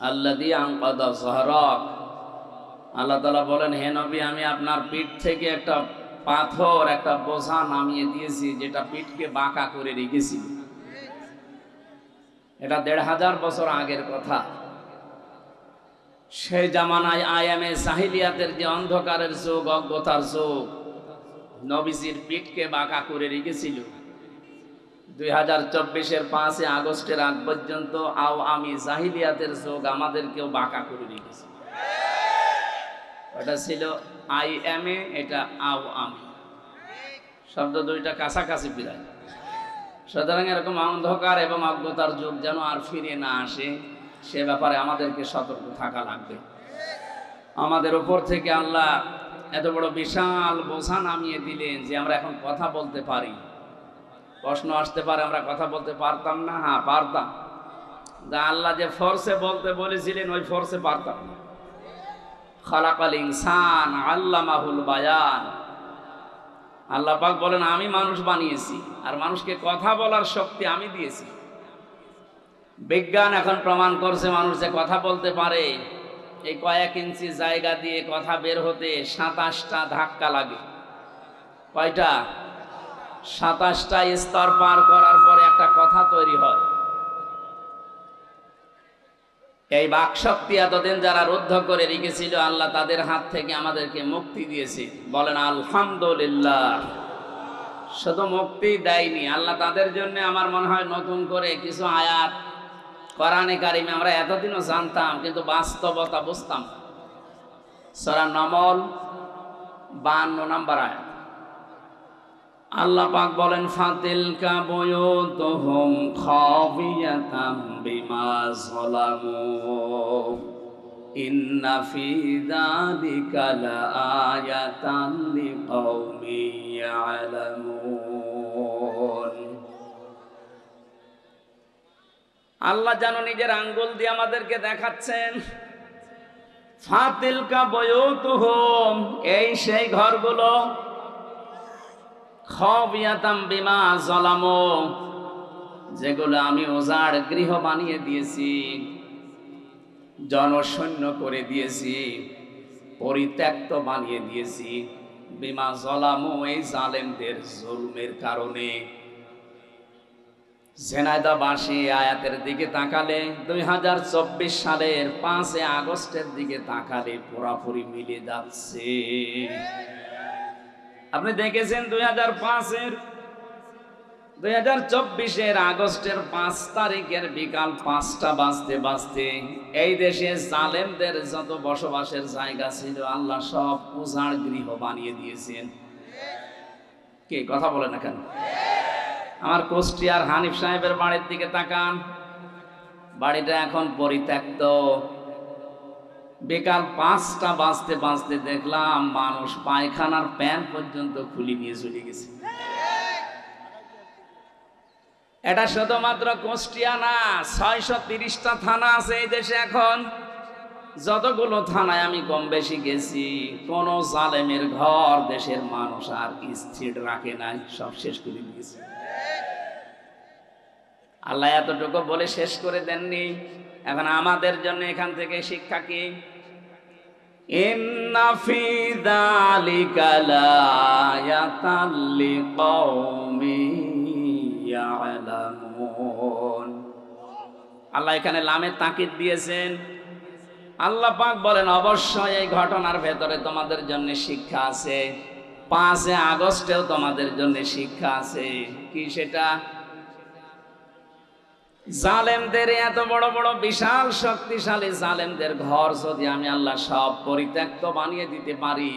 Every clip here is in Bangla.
আল্লাযী আনকাযা যাহরাক। আল্লাহ তাআলা বলেন, হে নবী, আমি আপনার পিঠ থেকে একটা পাথর, একটা বোঝা নামিয়ে দিয়েছি, যেটা পিঠকে বাঁকা করে রেখেছিল। এটা ১৫০০ বছর আগের কথা। সেই জামানায় আয়ামে জাহিলিয়াতের যে অন্ধকারের যুগ, অজ্ঞতার যুগ, নবীজির পিঠকে বাঁকা করে রেখেছিল। 2024-এর 5 আগস্টের আগ পর্যন্ত আমি জাহিলিয়াতের যুগ আমাদেরকেও বাঁকা করে রেখেছে। এটা ছিল আইএমএ, এটা আমি, শব্দ দুইটা কাছাকাছি প্রায়। সুতরাং এরকম অন্ধকার এবং অজ্ঞতার যুগ যেন আর ফিরে না আসে, সে ব্যাপারে আমাদেরকে সতর্ক থাকা লাগবে। আমাদের উপর থেকে আল্লাহ এত বড় বিশাল বোঝা নামিয়ে দিলেন যে আমরা এখন কথা বলতে পারি। প্রশ্ন আসতে পারে, আমরা কথা বলতে পারতাম না? হ্যাঁ, পারতাম। আল্লাহ যে ফোর্সে বলতে বলেছিলেন ওই ফোর্সে পারতাম না। খালাকাল ইনসান আল্লামাহুল বায়ান। আল্লাহ পাক বলেন, আমি মানুষ বানিয়েছি আর মানুষকে কথা বলার শক্তি আমি দিয়েছি। বিজ্ঞান এখন প্রমাণ করছে মানুষ যে কথা বলতে পারে। এই কয়েক ইঞ্চি জায়গা দিয়ে কথা বের হতে 27টা ধাক্কা লাগে। কয়টা? 27টা স্তর পার করার পরে একটা কথা তৈরি হয়। এই বাকশক্তি এতদিন যারা রুদ্ধ করে রেখেছিল, আল্লাহ তাদের হাত থেকে আমাদেরকে মুক্তি দিয়েছে। বলেন আলহামদুলিল্লাহ। শুধু মুক্তি দেয়নি, আল্লাহ তাদের জন্য আমার মনে হয় নতুন করে কিছু আয়াত কোরআনে কারিমে আমরা এতদিনও জানতাম, কিন্তু বাস্তবতা বুঝতাম। সূরা নমল 52 নম্বর আয়াত আল্লাহ পাক বলেন, ফাতিলকা বুয়ুতুহুম খাবিয়াতাম বিমা যালামু ইন্না ফি যালিকা লাআয়াতান লিকাওমিন ইয়ালামুন। আল্লাহ যেন নিজের আঙ্গুল দিয়ে আমাদেরকে দেখাচ্ছেন, ফাতিলকা বুয়ুতুহুম, এই সেই ঘরগুলো, খাবিয়াতাম বিমা যালামু, যেগুলো আমি উজাড় গৃহ বানিয়ে দিয়েছি, জনশূন্য করে দিয়েছি, পরিত্যক্ত বানিয়ে দিয়েছি। বিমা যালামু, এই জালেমদের জুলমের কারণে। ঝিনাইদহবাসী আয়াতের দিকে তাকালে, 2024 সালের 5 আগস্টের দিকে তাকালে পুরাপুরি মিলে যাচ্ছে। আপনি দেখেছেন 2024-এর আগস্টের 5 তারিখের বিকাল 5টা বাজতে বাজতে এই দেশে জালেমদের যত বসবাসের জায়গা ছিল আল্লাহ সব উজাড় গৃহ বানিয়ে দিয়েছেন। কে কথা বলে না কেন? আমার কুষ্টিয়ার হানিফ সাহেবের বাড়ির দিকে তাকান, বাড়িটা এখন পরিত্যক্ত। বিকাল 5টা বাজতে বাজতে দেখলাম মানুষ পায়খানার প্যান্ট পর্যন্ত খুলে নিয়ে চলে গেছে। এটা শুধুমাত্র কুষ্টিয়া না, 630টা থানা আছে এই দেশে। এখন যতগুলো থানায় আমি কম বেশি গেছি, কোন জালেমের ঘর দেশের মানুষ আর স্থির রাখে নাই, সব শেষ করে দিয়েছে। আল্লাহ এতটুকু বলে শেষ করে দেননি। এখন আমাদের জন্য এখান থেকে শিক্ষা কি? ইন্না ফি যালিকা লাআয়াতান লিকাওমিন ইয়ালামুন। আল্লাহ এখানে লামে তাকিদ দিয়েছেন। আল্লাহ পাক বলেন, অবশ্যই এই ঘটনার ভেতরে তোমাদের জন্য শিক্ষা আছে। 5 আগস্টেও তোমাদের জন্য শিক্ষা আছে। কি সেটা? জালেমদের, এত বড় বড় বিশাল শক্তিশালী জালেমদের ঘর যদি আমি আল্লাহ সব পরিত্যক্ত বানিয়ে দিতে পারি,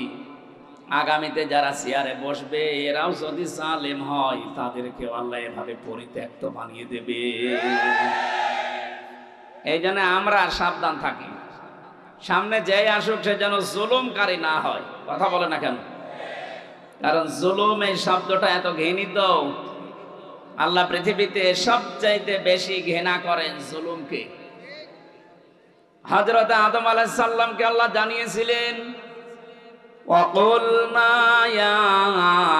আগামীতে যারা চেয়ারে বসবে এরাও যদি জালেম হয়, তাদেরকেও আল্লাহ এভাবে পরিত্যক্ত বানিয়ে দেবে। এই জন্য আমরা সাবধান থাকি, সামনে যেই আসুক সে যেন জুলুমকারী না হয়। কথা বলে না কেন? কারণ জুলুম এই শব্দটা এত ঘৃণিত। আল্লাহ পৃথিবীতে সবচাইতে বেশি ঘৃণা করেন জুলুমকে। হযরত আদম আলাইহিস সালামকে আল্লাহ জানিয়েছিলেন, ওয়াকুলনা ইয়া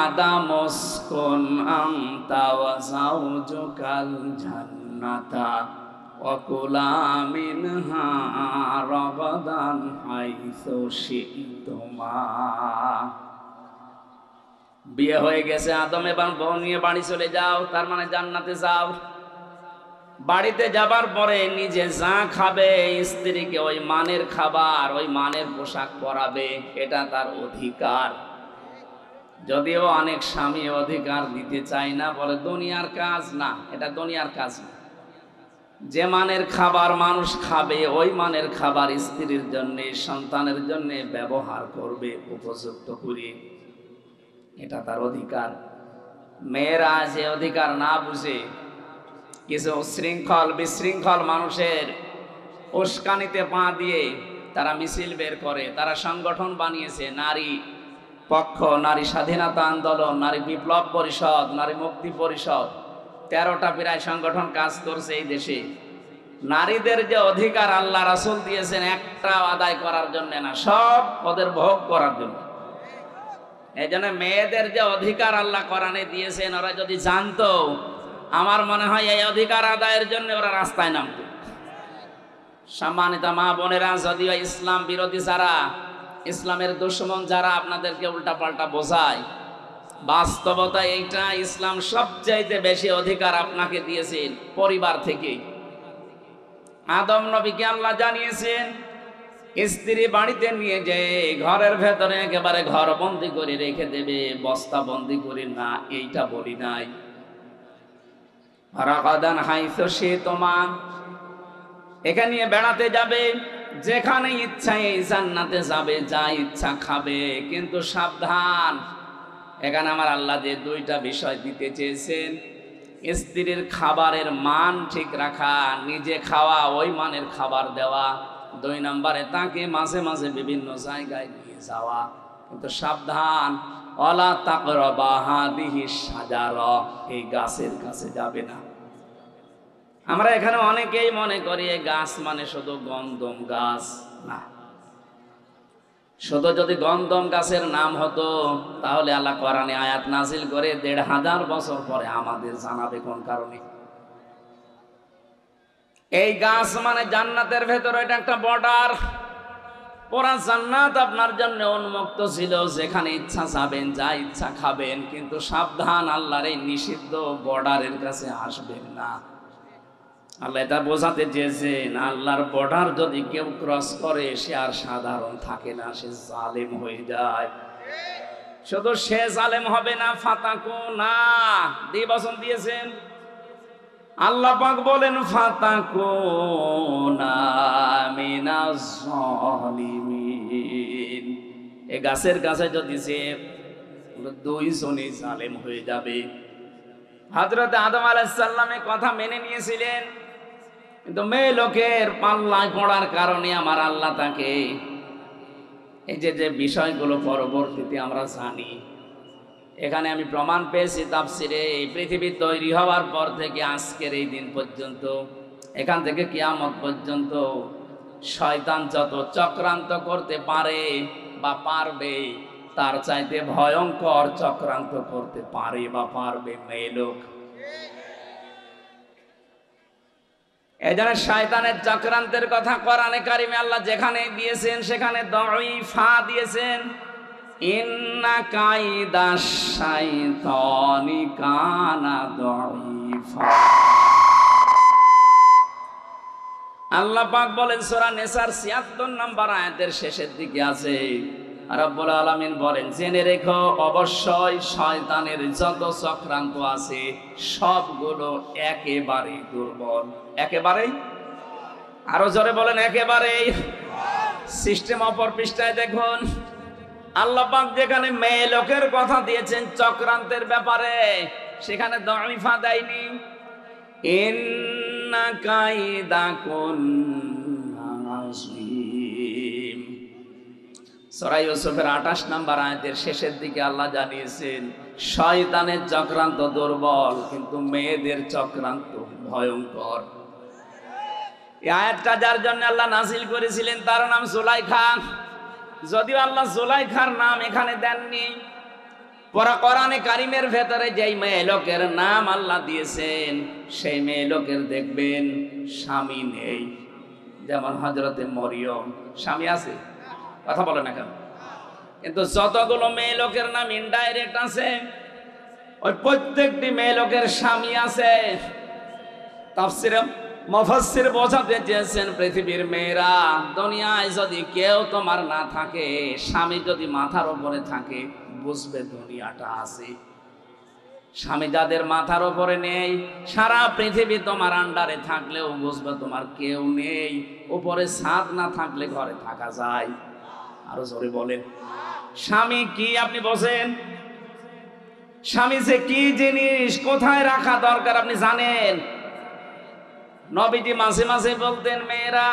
আদামু উসকুন আনতা ওয়া যাওজুকাল জান্নাতা ওয়া কুলা মিনহা রগাদান হাইসু শিতুমা। বিয়ে হয়ে গেছে, আদম এবং বউ নিয়ে বাড়ি চলে যাও, তার মানে জান্নাতে যাও। বাড়িতে যাবার পরে নিজে যা খাবে, স্ত্রীকে ওই মানের খাবার, ওই মানের পোশাক পরাবে, এটা তার অধিকার। যদিও অনেক স্বামী অধিকার দিতে চায় না, বলে দুনিয়ার কাজ না, এটা দুনিয়ার কাজ না। যে মানের খাবার মানুষ খাবে, ওই মানের খাবার স্ত্রীর জন্য, সন্তানের জন্য ব্যবহার করবে উপযুক্ত করে, এটা তার অধিকার। মেয়েরা যে অধিকার না বুঝে, কিছু উশৃঙ্খল বিশৃঙ্খল মানুষের উস্কানিতে পা দিয়ে তারা মিছিল বের করে, তারা সংগঠন বানিয়েছে, নারী পক্ষ, নারী স্বাধীনতা আন্দোলন, নারী বিপ্লব পরিষদ, নারী মুক্তি পরিষদ, 13টা প্রায় সংগঠন কাজ করছে এই দেশে। নারীদের যে অধিকার আল্লাহ রাসূল দিয়েছেন, একটা আদায় করার জন্য না, সব ওদের ভোগ করার জন্য। এই জন্য মেয়েদের যে অধিকার আল্লাহ কোরআনে দিয়েছেন, ওরা যদি জানতো, আমার মনে হয় এই অধিকার আদায়ের জন্য ওরা রাস্তায় নামতো। সম্মানিত মা বোনেরা, যদিও ইসলাম বিরোধী যারা, ইসলামের দুশমন যারা আপনাদেরকে উল্টাপাল্টা বোঝায়, বাস্তবতা এইটা, ইসলাম সবচাইতে বেশি অধিকার আপনাকে দিয়েছেন পরিবার থেকে। আদম নবীকে আল্লাহ জানিয়েছেন, স্ত্রী বাড়িতে নিয়ে যে ঘরের ভেতরে একেবারে ঘর বন্দি করে রেখে দেবে, বস্তা বন্দি করে না, এইটা বলি নাই। রাগাদান হাইসু শিতুমা, এখানে নিয়ে বেড়াতে যাবে, যেখানে ইচ্ছা এই জান্নাতে যাবে, যা ইচ্ছা খাবে, কিন্তু সাবধান। এখানে আমার আল্লাহ যে দুইটা বিষয় দিতে চেয়েছেন, স্ত্রীর খাবারের মান ঠিক রাখা, নিজে খাওয়া, ওই মানের খাবার দেওয়া। 2 নম্বরে তাকে মাঝে মাঝে বিভিন্ন জায়গায় নিয়ে যাওয়া, কিন্তু সাবধান, ওয়ালা তাকরাবা হাদিহিস শাজারা, এই গাছের কাছে যাবে না। আমরা এখানে অনেকেই মনে করি এই গাছ মানে শুধু গন্ধম গাছ, না। শুধু যদি গন্ধম গাছের নাম হতো, তাহলে আল্লাহ কোরআনে আয়াত নাজিল করে 1500 বছর পরে আমাদের জানাবে কোন কারণে। এই গাছ মানে জান্নাতের ভেতরে, এটা একটা বর্ডার। পুরা জান্নাত আপনার জন্য উন্মুক্ত ছিল, যেখানে ইচ্ছা যাবেন, যা ইচ্ছা খাবেন, কিন্তু সাবধান, আল্লাহর এই নিষিদ্ধ বর্ডারের কাছে আসবেন না। আল্লাহ এটা বোঝাতে চেয়েছেন, আল্লাহর বর্ডার যদি কেউ ক্রস করে, সে আর সাধারণ থাকে না, সে জালেম হয়ে যায়। শুধু সে জালেম হবে না, ফাতাকু না, দ্বিবচন দিয়েছেন। আল্লাহ পাক বলেন, ফাতাকু না মিনাজ জালিমিন। এই গাছের কাছে যদি সে 2 জনই জালেম হয়ে যাবে। হযরত আদম আলাইহিস সালামের কথা মেনে নিয়েছিলেন, কিন্তু মেয়ে লোকের পাল্লায় পড়ার কারণে আমার আল্লাহ তাকে এই যে বিষয়গুলো পরবর্তীতে আমরা জানি। এখানে আমি প্রমাণ পেয়েছি তাফসিরে, এই পৃথিবী তৈরি হওয়ার পর থেকে আজকের এই দিন পর্যন্ত, এখান থেকে কিয়ামত পর্যন্ত শয়তান যত চক্রান্ত করতে পারে বা পারবে, তার চাইতে ভয়ঙ্কর চক্রান্ত করতে পারে বা পারবে মেয়ে লোক। এই জন্য শয়তানের চক্রান্তের কথা কোরআনে কারিমে আল্লাহ যেখানে দিয়েছেন, সেখানে দাঈফা দিয়েছেন। ইন্না কাইদাশ শাইতানি কানা দাঈফা। আল্লাহ পাক বলেন সূরা নিসার ৭৬ নম্বর আয়াতের শেষের দিকে আছে, রব্বুল আলামিন বলেন, জেনে রেখো, অবশ্যই শয়তানের যত চক্রান্ত আছে সবগুলো একেবারে দুর্বল। একেবারেই, আরো জোরে বলেন, একেবারেই। সিস্টেম অপর পৃষ্ঠায় দেখুন, আল্লাহ পাক যেখানে মেয়ে লোকের কথা দিয়েছেন চক্রান্তের ব্যাপারে, সেখানে দাঈফা দেয়নি। ইন্না কাইদাকুন্না আযীম। সূরা ইউসুফের 28 নম্বর আয়াতের শেষের দিকে আল্লাহ জানিয়েছেন, শয়তানের চক্রান্ত দুর্বল, কিন্তু মেয়েদের চক্রান্ত ভয়ঙ্কর। এই আয়াতটা যার জন্য আল্লাহ নাযিল করেছিলেন, তার নাম জুলাইখা। যদিও আল্লাহ জুলাইখার নাম এখানে দেননি, কোরআনে কারিমের ভেতরে যেই মেয়ে লোকের নাম আল্লাহ দিয়েছেন, সেই মেয়ে লোকের দেখবেন স্বামী নেই, যেমন হযরতে মরিয়ম, স্বামী আছে? কথা বলে না কেন? কিন্তু যতগুলো মেয়ে লোকের নাম ইনডাইরেক্ট আছে, ওই প্রত্যেকটি মেয়ে লোকের স্বামী আছে। তাফসিরে মুফাসসির বোঝাতে চেয়েছেন, পৃথিবীর মেয়েরা, দুনিয়ায় যদি কেউ তোমার না থাকে, স্বামী যদি মাথার উপরে থাকে, বুঝবে দুনিয়াটা আছে। স্বামী যাদের মাথার উপরে নেই, সারা পৃথিবী তোমার আন্ডারে থাকলেও বুঝবে তোমার কেউ নেই। উপরে ছাদ না থাকলে ঘরে থাকা যায়? আরো জোরে বলেন। স্বামী কি আপনি বোঝেন? স্বামী যে কি জিনিস, কোথায় রাখা দরকার আপনি জানেন? নবীজি মাঝে মাঝে বলতেন, মেয়েরা,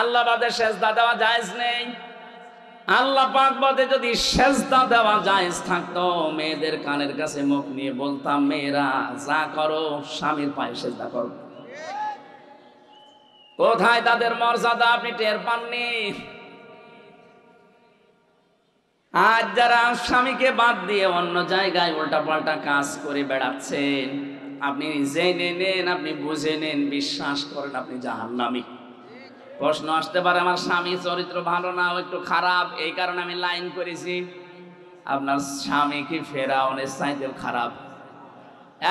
আল্লাহ বাদে সেজদা দেওয়া জায়েজ নেই। আল্লাহ পাক বাদে যদি সেজদা দেওয়া জায়েজ থাকতো, মেয়েদের কানের কাছে মুখ নিয়ে বলতাম, মেয়েরা যা করো স্বামীর পায়ে সেজদা করো। কোথায় তাদের মর্যাদা আপনি টের পাননি? আজ যারা স্বামীকে বাদ দিয়ে অন্য জায়গায় উল্টাপাল্টা কাজ করে বেড়াচ্ছেন, আপনি জেনে নেন, আপনি বুঝে নেন, বিশ্বাস করেন আপনি জাহান্নামী। প্রশ্ন আসতে পারে, আমার স্বামী চরিত্র ভালো না, ও একটু খারাপ, এই কারণে আমি লাইন করেছি। আপনার স্বামী কি ফেরাউনের চাইতেও খারাপ?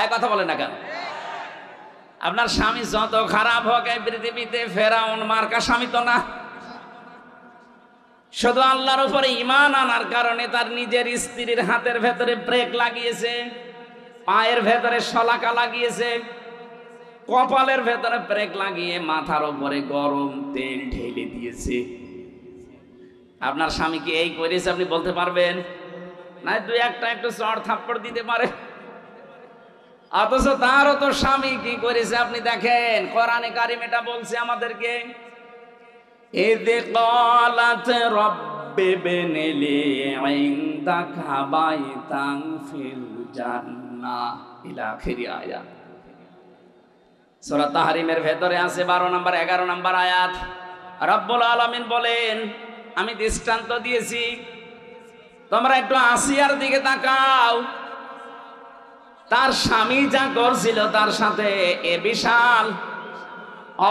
এক কথা বলেন না কেন? আপনার স্বামী যত খারাপ হোক এই পৃথিবীতে, ফেরাউন মার্কা স্বামী তো না। শুধু আল্লাহর উপরে ঈমান আনার কারণে তার নিজের স্ত্রীর হাতের ভেতরে ব্রেক লাগিয়েছে, পায়ের ভেতরে শলাকা লাগিয়েছে, কপালের ভেতরে ব্রেক লাগিয়ে মাথার উপরে গরম তেল ঢেলে দিয়েছে। আপনার স্বামী কি এই করেছে আপনি বলতে পারবেন? না, দুই একটা একটু চড় থাপ্পড় দিতে পারে। অথচ তারও তো স্বামী কি করেছে আপনি দেখেন। কোরআনে কারিম এটা বলছে আমাদেরকে, إذ قالت رب ابن لي عندك بيتا في الجنة إلى آخر آية। সূরা তাহরিমের ভেতরে আছে 12 নম্বর 11 নম্বর আয়াত। রব্বুল আলামিন বলেন, আমি দৃষ্টান্ত দিয়েছি, তোমরা একটু আসিয়ার দিকে তাকাও। তার স্বামী যা করছিল তার সাথে, এ বিশাল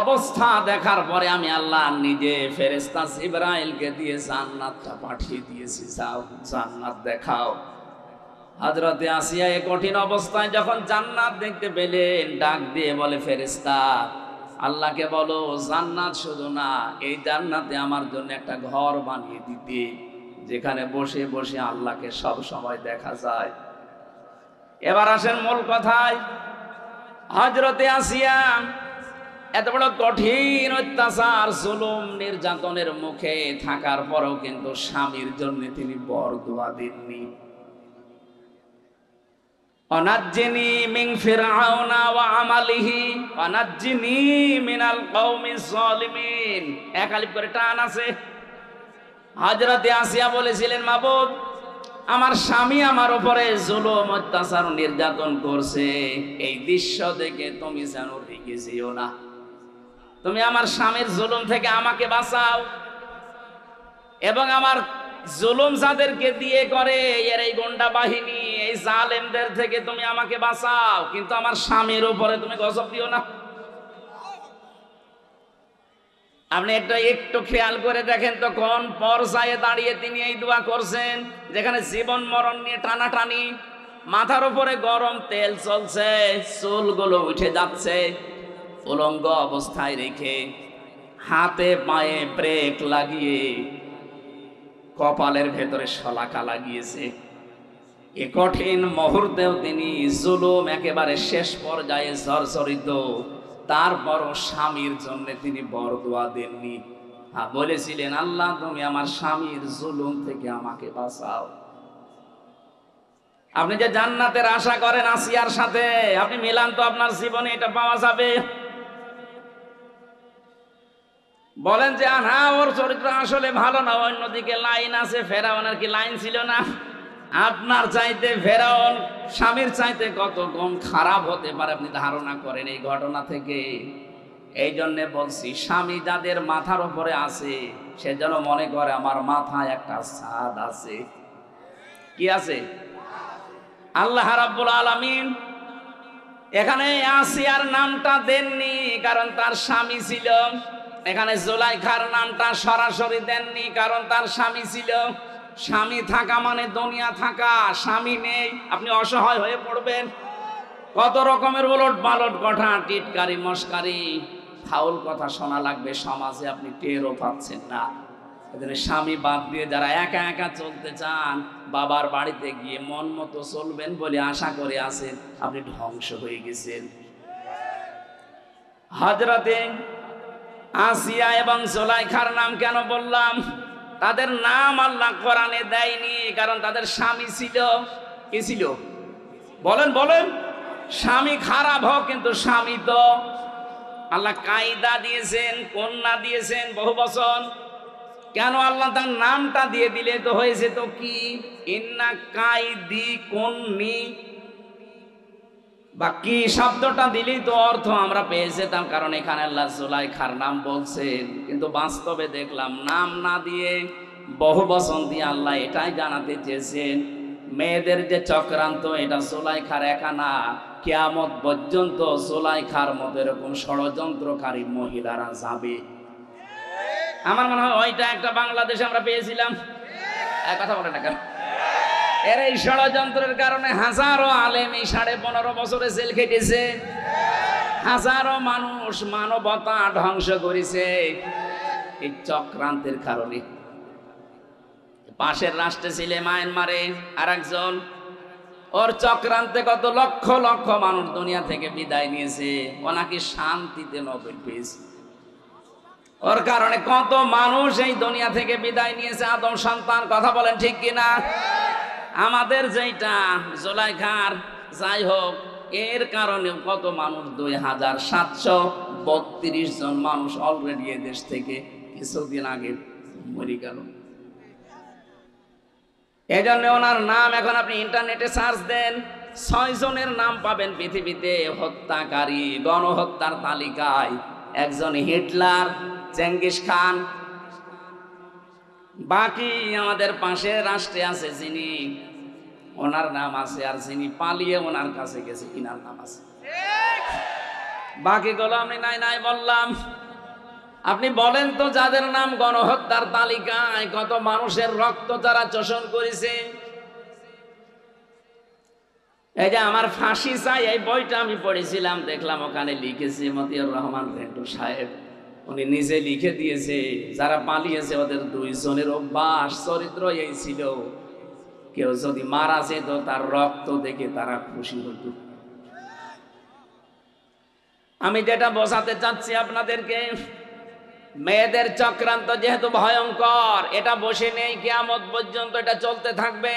অবস্থা দেখার পরে আমি আল্লাহ নিজে ফেরেশতা জিবরাইলকে দিয়ে জান্নাতটা পাঠিয়ে দিয়েছি, যাও জান্নাত দেখাও। হযরতে আসিয়া এই কঠিন অবস্থায় যখন জান্নাত দেখতে পেলেন, ডাক দিয়ে বলে, ফেরেশতা আল্লাহকে বলো জান্নাত শুধু না, এই জান্নাতে আমার জন্য একটা ঘর বানিয়ে দিতে, যেখানে বসে বসে আল্লাহকে সব সময় দেখা যায়। এবার আসেন মূল কথায়। হযরতে আসিয়া এত বড় কঠিন অত্যাচার, জুলুম, নির্যাতনের মুখে থাকার পরেও কিন্তু স্বামীর জন্য তিনি বরদোয়া দেননি। অনাজ্জিনি মিন ফিরআউনা ওয়া আমালিহি ওয়ানাজ্জিনি মিনাল কওমিজ জালিমিন। এক আলিফ করে টান আছে। হযরতে আসিয়া বলেছিলেন, মাবুদ, আমার স্বামী আমার উপরে জুলুম, অত্যাচার, নির্যাতন করছে, এই দৃশ্য দেখে তুমি যেন রেগে যেও না, তুমি আমার স্বামীর জুলুম থেকে আমাকে বাঁচাও, এবং আমার জুলুম যাদেরকে দিয়ে করে, এর এই গুন্ডা বাহিনী, এই জালেমদের থেকে তুমি আমাকে বাঁচাও, কিন্তু আমার স্বামীর উপরে তুমি গজব দিও না। আপনি একটু খেয়াল করে দেখেন তো, কোন পর্যায়ে দাঁড়িয়ে তিনি এই দোয়া করছেন, যেখানে জীবন মরণ নিয়ে টানাটানি, মাথার উপরে গরম তেল চলছে, চুলগুলো উঠে যাচ্ছে, উলঙ্গ অবস্থায় রেখে, হাতে পায়ে ব্রেক লাগিয়ে, কপালের ভেতরে শলাকা লাগিয়েছে। এ কঠিন মুহূর্তেও তিনি জুলুম একেবারে শেষ পর্যায়ে জর্জরিত, তারপরও স্বামীর জন্য তিনি বরদোয়া দেননি। বলেছিলেন, আল্লাহ তুমি আমার স্বামীর জুলুম থেকে আমাকে বাঁচাও। আপনি যে জান্নাতের আশা করেন আসিয়ার সাথে, আপনি মিলান তো আপনার জীবনে এটা পাওয়া যাবে? বলেন যে না, ওর চরিত্র আসলে ভালো না, অন্যদিকে লাইন আছে। ফেরাউনের কি লাইন ছিল না? আপনার চাইতে ফেরাউন স্বামীর চাইতে কত কম খারাপ হতে পারে আপনি ধারণা করেন এই ঘটনা থেকে? এই জন্য বলছি, স্বামী যাদের মাথার উপরে আছে, সে যেন মনে করে আমার মাথায় একটা ছাদ আছে। কি আছে? আল্লাহ রাব্বুল আলামিন এখানে আসিয়ার নামটা দেননি, কারণ তার স্বামী ছিল এখানে জুলাইখার নামটা সরাসরি দেননি, কারণ তার স্বামী ছিল। স্বামী থাকা মানে দুনিয়া থাকা, স্বামী নেই আপনি অসহায় হয়ে পড়বেন। কত রকমের উলট পালট কথা, টিটকারি মস্কারি ফাউল কথা শোনা লাগবে সমাজে, আপনি টেরও পাচ্ছেন না। স্বামী বাদ দিয়ে যারা একা একা চলতে চান, বাবার বাড়িতে গিয়ে মন মতো চলবেন বলে আশা করে আছেন, আপনি ধ্বংস হয়ে গেছেন। হযরতে আসিয়া এবং জুলাইখার নাম কেন বললাম? তাদের নাম আল্লাহ কোরআনে দেয়নি, কারণ তাদের স্বামী ছিল। কি ছিল? বলেন বলেন। স্বামী খারাপ হোক, কিন্তু স্বামী তো আল্লাহ কায়দা দিয়েছেন, কন্যা দিয়েছেন, বহু বচন। কেন আল্লাহ তার নামটা দিয়ে দিলে তো হয়েছে তো কি? ইন্না কাইদি কন্নি বা কি শব্দটা দিলেই তো অর্থ আমরা পেয়ে যেতাম, কারণ এখানে আল্লাহ জুলাইখার নাম বলছেন। কিন্তু বাস্তবে দেখলাম নাম না দিয়ে বহু বচন দিয়ে আল্লাহ এটাই জানাতে চেয়েছেন, মেয়েদের যে চক্রান্ত এটা জুলাইখার একা না, কিয়ামত পর্যন্ত জুলাইখার মতো এরকম ষড়যন্ত্রকারী মহিলারা যাবে। আমার মনে হয় ওইটা একটা বাংলাদেশে আমরা পেয়েছিলাম। এক কথা বলে না কেন? এর এই ষড়যন্ত্রের কারণে হাজারো আলেম এই 15.5 বছরে জেল খেটেছে, হাজারো মানুষ মানবতা ধ্বংস করেছে এই চক্রান্তের কারণে। পাশের রাষ্ট্রে ছিল মায়ানমারে আর একজন, ওর চক্রান্তে কত লক্ষ লক্ষ মানুষ দুনিয়া থেকে বিদায় নিয়েছে, ও নাকি শান্তিতে নোবেল পেয়েছে। ওর কারণে কত মানুষ এই দুনিয়া থেকে বিদায় নিয়েছে, আদম সন্তান। কথা বলেন ঠিক কিনা? আমাদের যেটা জুলাইখার, যাই হোক, এর কারণে কত মানুষ 2732 জন মানুষ অলরেডি এ দেশ থেকে কিছুদিন আগে মরে গেল। এই জন্য ওনার নাম এখন আপনি ইন্টারনেটে সার্চ দেন, 6 জনের নাম পাবেন পৃথিবীতে হত্যাকারী। গণহত্যার তালিকায় একজন হিটলার, চেঙ্গিস খান, বাকি আমাদের পাশের রাষ্ট্রে আছে যিনি, ওনার নাম আছে, আর যিনি পালিয়ে ওনার কাছে গেছে ইনার নাম আছে। বাকিগুলো আমি নাই নাই বললাম। আপনি বলেন তো, যাদের নাম গণহত্যার তালিকায়, কত মানুষের রক্ত তারা চোষণ করেছে। এই যে আমার ফাঁসি চাই, এই বইটা আমি পড়েছিলাম, দেখলাম ওখানে লিখেছে মতিউর রহমান রেন্টু সাহেব, উনি নিজে লিখে দিয়েছে, যারা পালিয়েছে ওদের 2 জনের অভ্যাস চরিত্র এই ছিল, কেউ যদি মারা যেত তার রক্ত দেখে তারা খুশি হতো। আমি যেটা বোঝাতে চাচ্ছি আপনাদেরকে, মেয়েদের চক্রান্ত যেহেতু ভয়ঙ্কর, এটা বসে নেই, কিয়ামত পর্যন্ত এটা চলতে থাকবে।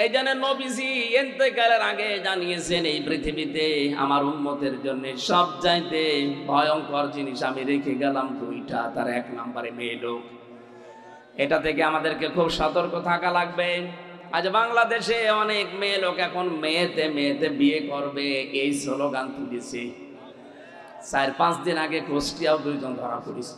এই জন্য নবীজি ইন্তেকালের আগে জানিয়েছেন, এই পৃথিবীতে আমার উম্মতের জন্য সবচাইতে ভয়ঙ্কর জিনিস আমি রেখে গেলাম 2টা, তার 1 নম্বরে মেয়ে লোক। এটা থেকে আমাদেরকে খুব সতর্ক থাকা লাগবে। আজ বাংলাদেশে অনেক মেয়ে লোক এখন মেয়েতে মেয়েতে বিয়ে করবে এই স্লোগান তুলেছে। 4-5 দিন আগে কুষ্টিয়াও 2 জন ধরা পড়েছে।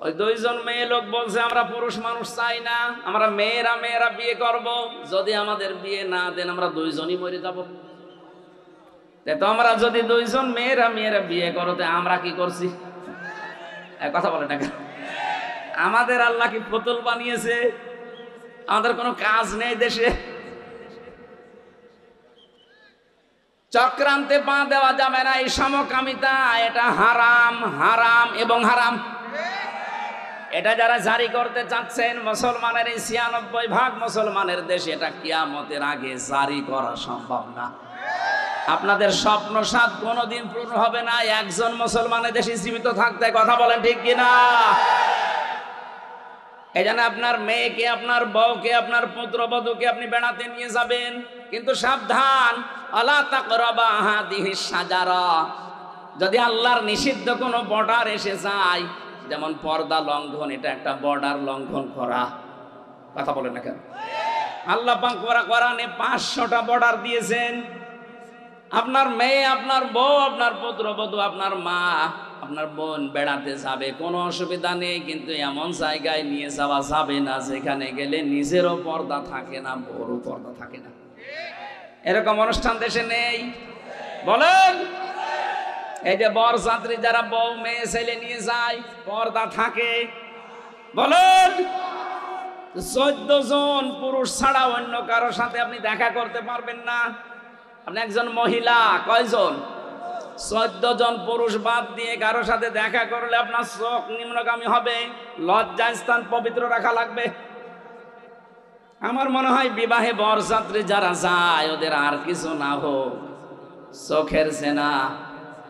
ওই 2 জন মেয়ে লোক বলছে, আমরা পুরুষ মানুষ চাই না, আমরা মেয়েরা মেয়েরা বিয়ে করব, যদি আমাদের বিয়ে না দেন আমরা 2 জনই মরে যাব। তোমরা যদি 2 জন মেয়েরা মেয়েরা বিয়ে করো, তো আমরা কি করছি? কথা বলে না, আমাদের আল্লাহ কি পুতুল বানিয়েছে? আমাদের কোনো কাজ নেই দেশে? চক্রান্তে পা দেওয়া যাবে না। এই সমকামিতা এটা হারাম, হারাম এবং হারাম। এটা যারা জারি করতে চাচ্ছেন, মুসলমানের এই 96% মুসলমানের দেশে, এটা কিয়ামতের আগে জারি করা সম্ভব না। আপনাদের স্বপ্ন সাধ কোনোদিন পূর্ণ হবে না একজন মুসলমানের দেশে জীবিত থাকতে। কথা বলেন ঠিক কিনা? এই জন্য আপনার মেয়েকে, আপনার বউকে, আপনার পুত্রবধূকে আপনি বেড়াতে নিয়ে যাবেন, কিন্তু সাবধান, আলা তাকরাবা হাদিহিস শাজারা। যদি আল্লাহর নিষিদ্ধ কোনো বর্ডার এসে যায়, যেমন পর্দা লঙ্ঘন, এটা একটা বর্ডার লঙ্ঘন করা। কথা বলেন না কেন? আল্লাহ পাক কোরআনে 500টা বর্ডার দিয়েছেন। আপনার মেয়ে, আপনার বউ, আপনার পুত্রবধূ, আপনার মা, আপনার বোন বেড়াতে যাবে, কোনো অসুবিধা নেই, কিন্তু এমন জায়গায় নিয়ে যাওয়া যাবে না যেখানে গেলে নিজেরও পর্দা থাকে না, বড়ও পর্দা থাকে না। এরকম অনুষ্ঠান দেশে নেই? বলেন। এই যে বরযাত্রী যারা বউ মেয়ে ছেলে নিয়ে যায়, পর্দা থাকে, বলেন 14 জন পুরুষ ছাড়া অন্য কারোর সাথে আপনি দেখা করতে পারবেন না। আপনি একজন মহিলা, কয়জন? 14 জন পুরুষ বাদ দিয়ে কারোর সাথে দেখা করলে আপনার চোখ নিম্নগামী হবে, লজ্জাস্থান পবিত্র রাখা লাগবে। আমার মনে হয় বিবাহে বরযাত্রী যারা যায় ওদের আর কিছু না হোক, চোখের জেনা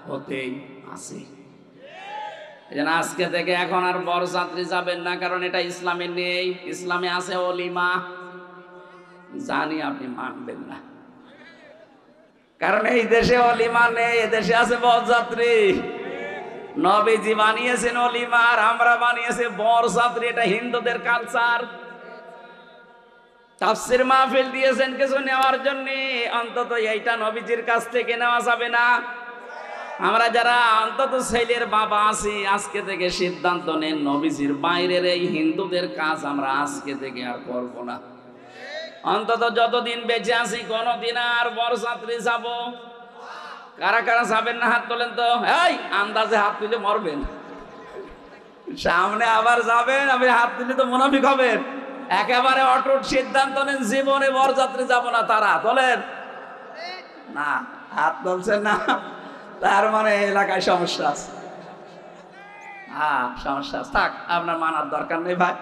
হতেই আছে। আজকে থেকে এখন আর বরযাত্রী যাবেন না, কারণ এটা ইসলামে নেই। ইসলামে আছে অলিমা, জানি আপনি মানবেন না, কারণ এই দেশে অলিমা নেই, এদেশে আছে বরযাত্রী। নবীজি বানিয়েছেন অলিমা, আর আমরা বানিয়েছে বরযাত্রী। এটা হিন্দুদের কালচার। তাফসীর মাহফিল দিয়েছেন কিছু নেওয়ার জন্য, অন্তত এইটা নবীজির কাছ থেকে নেওয়া যাবে না। আমরা যারা অন্তত ছেলের বাবা আছি, আজকে থেকে সিদ্ধান্ত নেন নবীজির বাইরের এই হিন্দুদের কাজ আমরা আজকে থেকে আর করব না। অন্তত যতদিন বেঁচে আছি কোনদিন আর বরযাত্রী যাব। কারা কারা যাবেন না হাত তোলেন তো। এই আন্দাজে হাত তুলে মরবেন, সামনে আবার যাবেন, আপনি হাত তুলে তো মুনাফিক হবেন। একেবারে অটুট সিদ্ধান্ত নেন জীবনে বরযাত্রী যাব না। তারা তোলেন না, হাত তুলছেন না, তার মানে এলাকায় সমস্যা আছে। হ্যাঁ সমস্যা আছে, থাক, আপনার মানার দরকার নেই ভাই।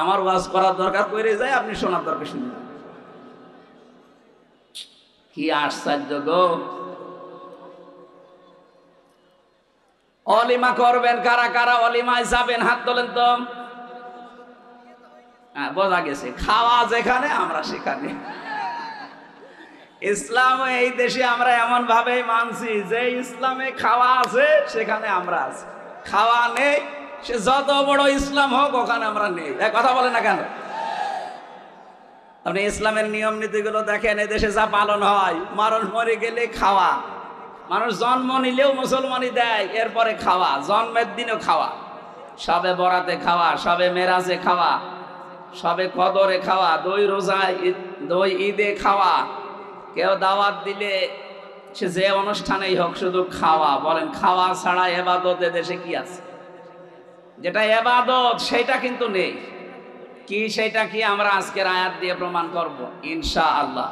আমার ওয়াজ করার দরকার করে যায়, আপনি শোনার দরকার শুনবেন। কি আশ্চর্য গো। অলিমা করবেন কারা কারা? অলিমায় যাবেন হাত তোলেন তো। বোঝা গেছে, খাওয়া যেখানে আমরা সেখানে। ইসলাম এই দেশে আমরা এমন ভাবে মানছি যে ইসলামে খাওয়া আছে সেখানে আমরা আছি, খাওয়া নেই সে যত বড় ইসলাম হোক ওখানে আমরা নেই। কথা বলে না কেন? আপনি ইসলামের নিয়ম নীতিগুলো দেখেন, এদেশে যা পালন হয়, মানুষ মরে গেলে খাওয়া, মানুষ জন্ম নিলেও মুসলমানি দেয়, এরপরে খাওয়া, জন্মের দিনও খাওয়া, সবে বরাতে খাওয়া, সবে মেরাজে খাওয়া, সবে কদরে খাওয়া, দই রোজায়, দই ঈদে খাওয়া, কেউ দাওয়াত দিলে সে যে অনুষ্ঠানেই হোক শুধু খাওয়া। বলেন খাওয়া ছাড়া এবাদত দেশে কি আছে? যেটা এবাদত সেটা কিন্তু নেই। কি সেটা কি? আমরা আজকের আয়াত দিয়ে প্রমাণ করব ইনশাআল্লাহ।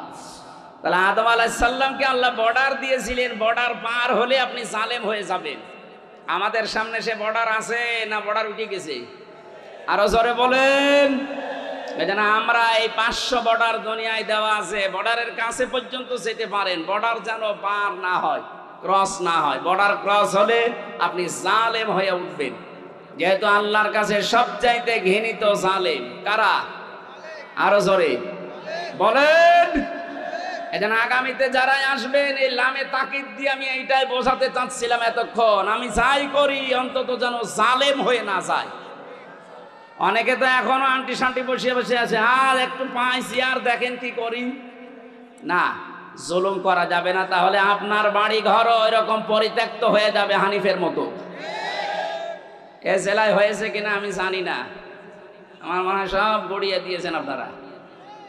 তাহলে আদম আলাইহিস সালামকে আল্লাহ বর্ডার দিয়েছিলেন, বর্ডার পার হলে আপনি জালেম হয়ে যাবেন। আমাদের সামনে সে বর্ডার আছে না বর্ডার উঠে গেছে? আরো জোরে বলেন। এজন্য আমরা এই 500 বর্ডার দুনিয়ায় দেওয়া আছে, বর্ডারের কাছে পর্যন্ত যেতে পারেন, বর্ডার যেন পার না হয়, ক্রস না হয়। বর্ডার ক্রস হলে আপনি জালেম হয়ে উঠবেন, যেহেতু আল্লাহর কাছে সবচাইতে ঘৃণিত জালেম কারা? আরো জোরে বলেন। এজন্য আগামীতে যারাই আসবেন এই লামে তাকিদ দিয়ে আমি এইটাই বোঝাতে চাচ্ছিলাম এতক্ষণ, আমি যাই করি অন্তত যেন জালেম হয়ে না যায়। অনেকে তো এখনো আন্টি শান্টি বসিয়ে বসে আছে, আর একটু পাইছি আর দেখেন কি করি। না, জুলুম করা যাবে না, তাহলে আপনার বাড়ি ঘরও এরকম পরিত্যক্ত হয়ে যাবে হানিফের মতো। এ জেলায় হয়েছে কিনা আমি জানি না, আমার মনে হয় সব গড়িয়ে দিয়েছেন আপনারা।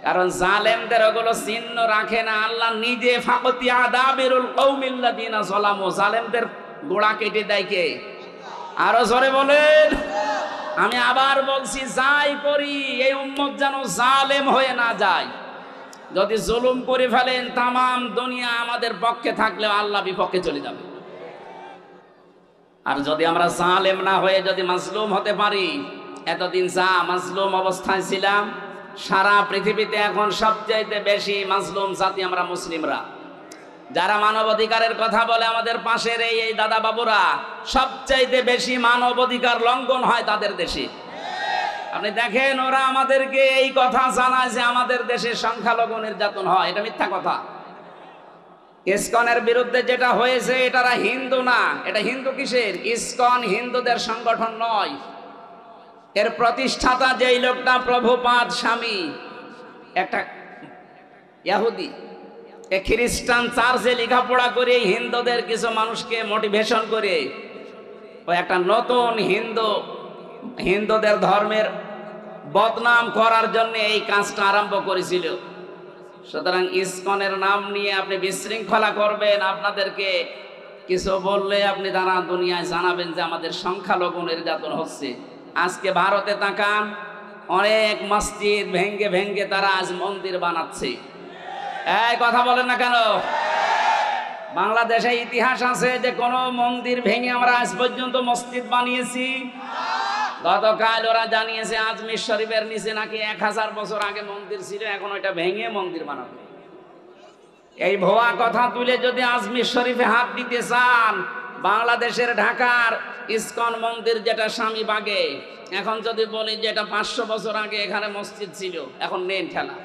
কারণ জালেমদের ওগুলো চিহ্ন রাখে না, আল্লাহ নিজে ফাকতি আদাবিরুল কওমিল্লাযিনা যালামু, জালেমদের গোড়া কেটে দেয় কে? আরো জোরে বলেন। আমি আবার বলছি, যাই করি এই উম্মত যেন জালেম হয়ে না যায়। যদি জুলুম করে ফেলেন তামাম দুনিয়া আমাদের পক্ষে থাকলেও আল্লাহ বিপক্ষে চলে যাবে। আর যদি আমরা জালেম না হয়ে যদি মাজলুম হতে পারি, এতদিন যা মাজলুম অবস্থায় ছিলাম, সারা পৃথিবীতে এখন সবচাইতে বেশি মাজলুম জাতি আমরা মুসলিমরা। যারা মানবাধিকারের কথা বলে আমাদের পাশের এই দাদা বাবুরা, সবচাইতে বেশি মানবাধিকার লঙ্ঘন হয় তাদের দেশে। আপনি দেখেন ওরা আমাদেরকে এই কথা জানায় যে আমাদের দেশে সংখ্যালঘু নির্যাতন হয়, এটা মিথ্যা কথা। ইসকনের বিরুদ্ধে যেটা হয়েছে এটারা হিন্দু না, এটা হিন্দু কিসের? ইসকন হিন্দুদের সংগঠন নয়। এর প্রতিষ্ঠাতা যেই লোকটা প্রভুপাদ স্বামী, একটা ইহুদি, এ খ্রিস্টান চার্চে লেখাপড়া করে হিন্দুদের কিছু মানুষকে মোটিভেশন করে ও একটা নতুন হিন্দুদের ধর্মের বদনাম করার জন্য এই কাজটা আরম্ভ করেছিল। সুতরাং ইসকনের নাম নিয়ে আপনি বিশৃঙ্খলা করবেন, আপনাদেরকে কিছু বললে আপনি তারা দুনিয়ায় জানাবেন যে আমাদের সংখ্যালঘু নির্যাতন হচ্ছে। আজকে ভারতে তাকান, অনেক মসজিদ ভেঙ্গে ভেঙ্গে তারা আজ মন্দির বানাচ্ছে। এই কথা বলেন না কেন? বাংলাদেশে ইতিহাস আছে যে কোনো মন্দির ভেঙে আমরা আজ পর্যন্ত মসজিদ বানিয়েছি? গতকাল ওরা জানিয়েছে আজমির শরীফের নিচে নাকি 1000 বছর আগে মন্দির ছিল, এখন ওইটা ভেঙে মন্দির বানাবে। এই ভুয়া কথা তুলে যদি আজমির শরীফে হাত দিতে চান, বাংলাদেশের ঢাকার ইসকন মন্দির যেটা স্বামীবাগে, এখন যদি বলি যে এটা 500 বছর আগে এখানে মসজিদ ছিল, এখন নেন ঠেলা।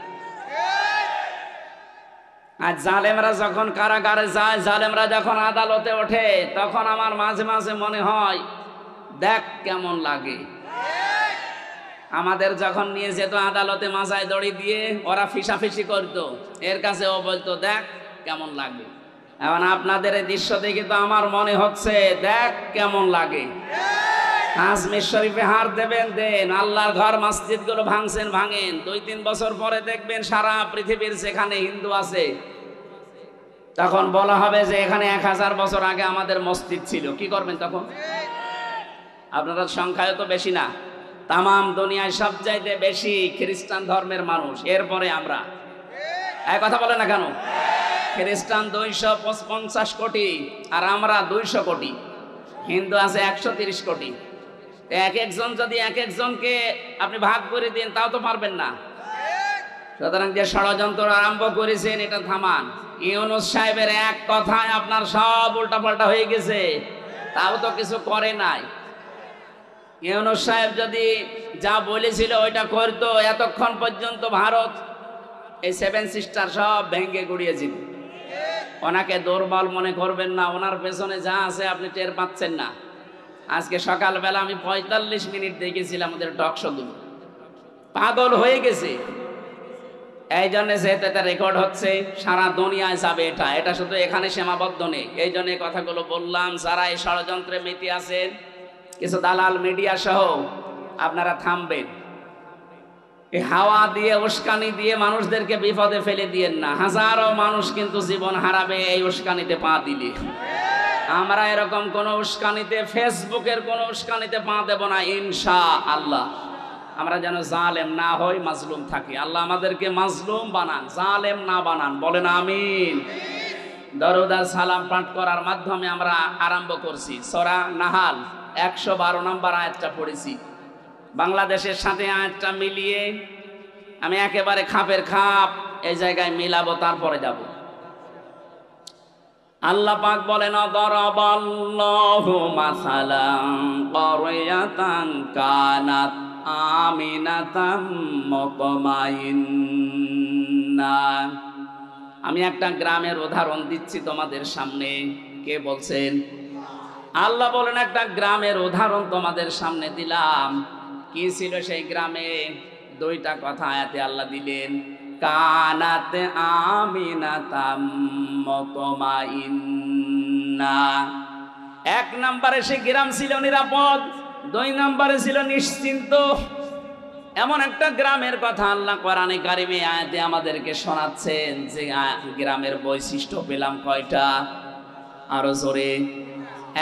আর জালেমরা যখন কারাগারে যায়, জালেমরা যখন আদালতে ওঠে, তখন আমার মাঝে মাঝে মনে হয় দেখ কেমন লাগে। আমাদের যখন নিয়ে যেত আদালতে মাথায় দড়ি দিয়ে, ওরা ফিসাফিসি করতো, এর কাছে ও বলতো দেখ কেমন লাগে। এখন আপনাদের এই দৃশ্য দেখে তো আমার মনে হচ্ছে দেখ কেমন লাগে। আজমির শরীফে হার দেবেন দেন, আল্লাহর ঘর মসজিদ গুলো ভাঙছেন ভাঙেন, 2-3 বছর পরে দেখবেন সারা পৃথিবীর যেখানে হিন্দু আছে তখন বলা হবে যে এখানে 1000 বছর আগে আমাদের মসজিদ ছিল। কি করবেন তখন? আপনারা সংখ্যায় তো বেশি না, তামাম দুনিয়ায় সবচাইতে বেশি খ্রিস্টান ধর্মের মানুষ, এরপরে আমরা। এই কথা বলে না কেন? খ্রিস্টান 250 কোটি আর আমরা 200 কোটি, হিন্দু আছে 130 কোটি। এক একজন যদি এক একজনকে আপনি ভাগ করে দিন তাও তো পারবেন না। সুতরাং যে ষড়যন্ত্র আরম্ভ করেছেন এটা থামান। ইউনূস সাহেবের এক কথায় আপনার সব উল্টাপাল্টা হয়ে গেছে, তাও তো কিছু করে নাই। ইউনূস সাহেব যদি যা বলেছিল ওইটা করতো, এতক্ষণ পর্যন্ত ভারত এই 7 সিস্টার সব ভেঙে গুড়িয়ে যেত। ওনাকে দুর্বল মনে করবেন না, ওনার পেছনে যা আছে আপনি টের পাচ্ছেন না। আজকে সকালবেলা আমি 45 মিনিট দেখেছিলাম আমাদের টকশোগুলো, পাগল হয়ে গেছে। এই জন্য যেহেতু এটা রেকর্ড হচ্ছে, সারা দুনিয়ায় যাবে এটা, এটা শুধু এখানে সীমাবদ্ধ নেই। এই জন্য কথাগুলো বললাম। যারা এই ষড়যন্ত্রে মেতে আছেন, কিছু দালাল মিডিয়া সহ, আপনারা থামবেন। এই হাওয়া দিয়ে উস্কানি দিয়ে মানুষদেরকে বিপদে ফেলে দিয়েন না। হাজারো মানুষ কিন্তু জীবন হারাবে এই উস্কানিতে পা দিলে। আমরা এরকম কোন উস্কানিতে, ফেসবুকের কোন উস্কানিতে পা দেব না ইনশাআল্লাহ। আমরা যেন জালেম না হই, মাজলুম থাকি। আল্লাহ আমাদেরকে মাজলুম বানান, জালেম না বানান। বলেন আমিন। দরুদ আর সালাম পাঠ করার মাধ্যমে আমরা আরম্ভ করছি। সূরা নাহাল 112 নম্বর আয়াতটা পড়েছি। বাংলাদেশের সাথে আয়াতটা মিলিয়ে আমি একেবারে খাপের খাপ এই জায়গায় মিলাবো, তারপরে যাব। আল্লাহ পাক বলেন, দরাবাল্লাহু মাসালান ক্বরিয়াতান কানাত আমিনাতাম মুতমাইন্না। আমি একটা গ্রামের উদাহরণ দিচ্ছি তোমাদের সামনে। কে বলছেন? আল্লাহ বলেন একটা গ্রামের উদাহরণ তোমাদের সামনে দিলাম। কি ছিল সেই গ্রামে? 2টা কথা আয়াতে আল্লাহ দিলেন। কানাত আমিনাতাম মুতমাইন্না। 1 নম্বরে সেই গ্রাম ছিল নিরাপদ, 2 নম্বরে ছিল নিশ্চিন্ত। এমন একটা গ্রামের কথা আল্লাহ কোরআনে কারিমে আয়াতে আমাদেরকে শোনাচ্ছেন যে গ্রামের বৈশিষ্ট্য পেলাম কয়টা? আরো জোরে।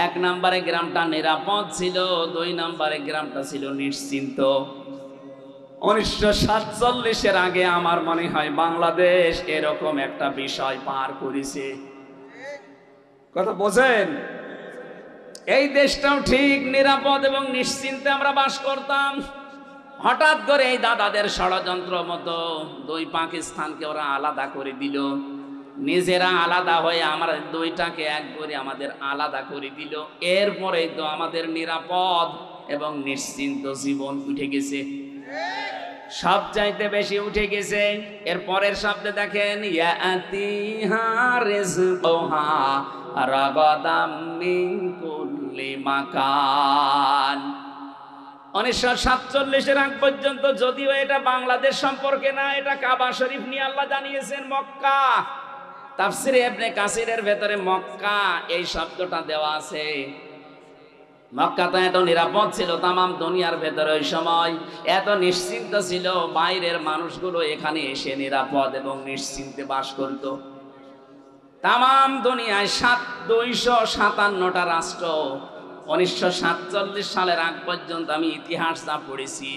1 নম্বরে গ্রামটা নিরাপদ ছিল, 2 নম্বরে গ্রামটা ছিল নিশ্চিন্ত। 1947-এর আগে আমার মনে হয় বাংলাদেশ এরকম একটা বিষয় পার করেছে। কথা বোঝেন? এই দেশটাও ঠিক নিরাপদ এবং নিশ্চিন্তে আমরা বাস করতাম। হঠাৎ করে এই দাদাদের ষড়যন্ত্র মতো 2 পাকিস্তানকে ওরা আলাদা করে দিল, নিজেরা আলাদা হয়ে আমরা 2টাকে এক করে আমাদের আলাদা করে দিল। এরপরে তো আমাদের নিরাপদ এবং নিশ্চিন্ত জীবন উঠে গেছে, সব চাইতে বেশি উঠে গেছে। এর পরের শব্দে দেখেন, ইয়াতিহা রিজকুহা রাগাদাম মিন কুল্লি মাকান। 1947-এর আগ পর্যন্ত, যদিও এটা বাংলাদেশ সম্পর্কে না, এটা কাবা শরীফ নিয়ে আল্লাহ জানিয়েছেন মক্কা। তাফসিরে ইবনে কাসিরের ভেতরে মক্কা এই শব্দটা দেওয়া আছে। মক্কা তো এত নিরাপদ ছিল, তামাম দুনিয়ার ভেতরে ওই সময় এত নিশ্চিন্ত ছিল, বাইরের মানুষগুলো এখানে এসে নিরাপদ এবং নিশ্চিন্তে বাস করত। তামাম দুনিয়ায় 257টা রাষ্ট্র 1947 সালের আগ পর্যন্ত আমি ইতিহাস যা পড়েছি,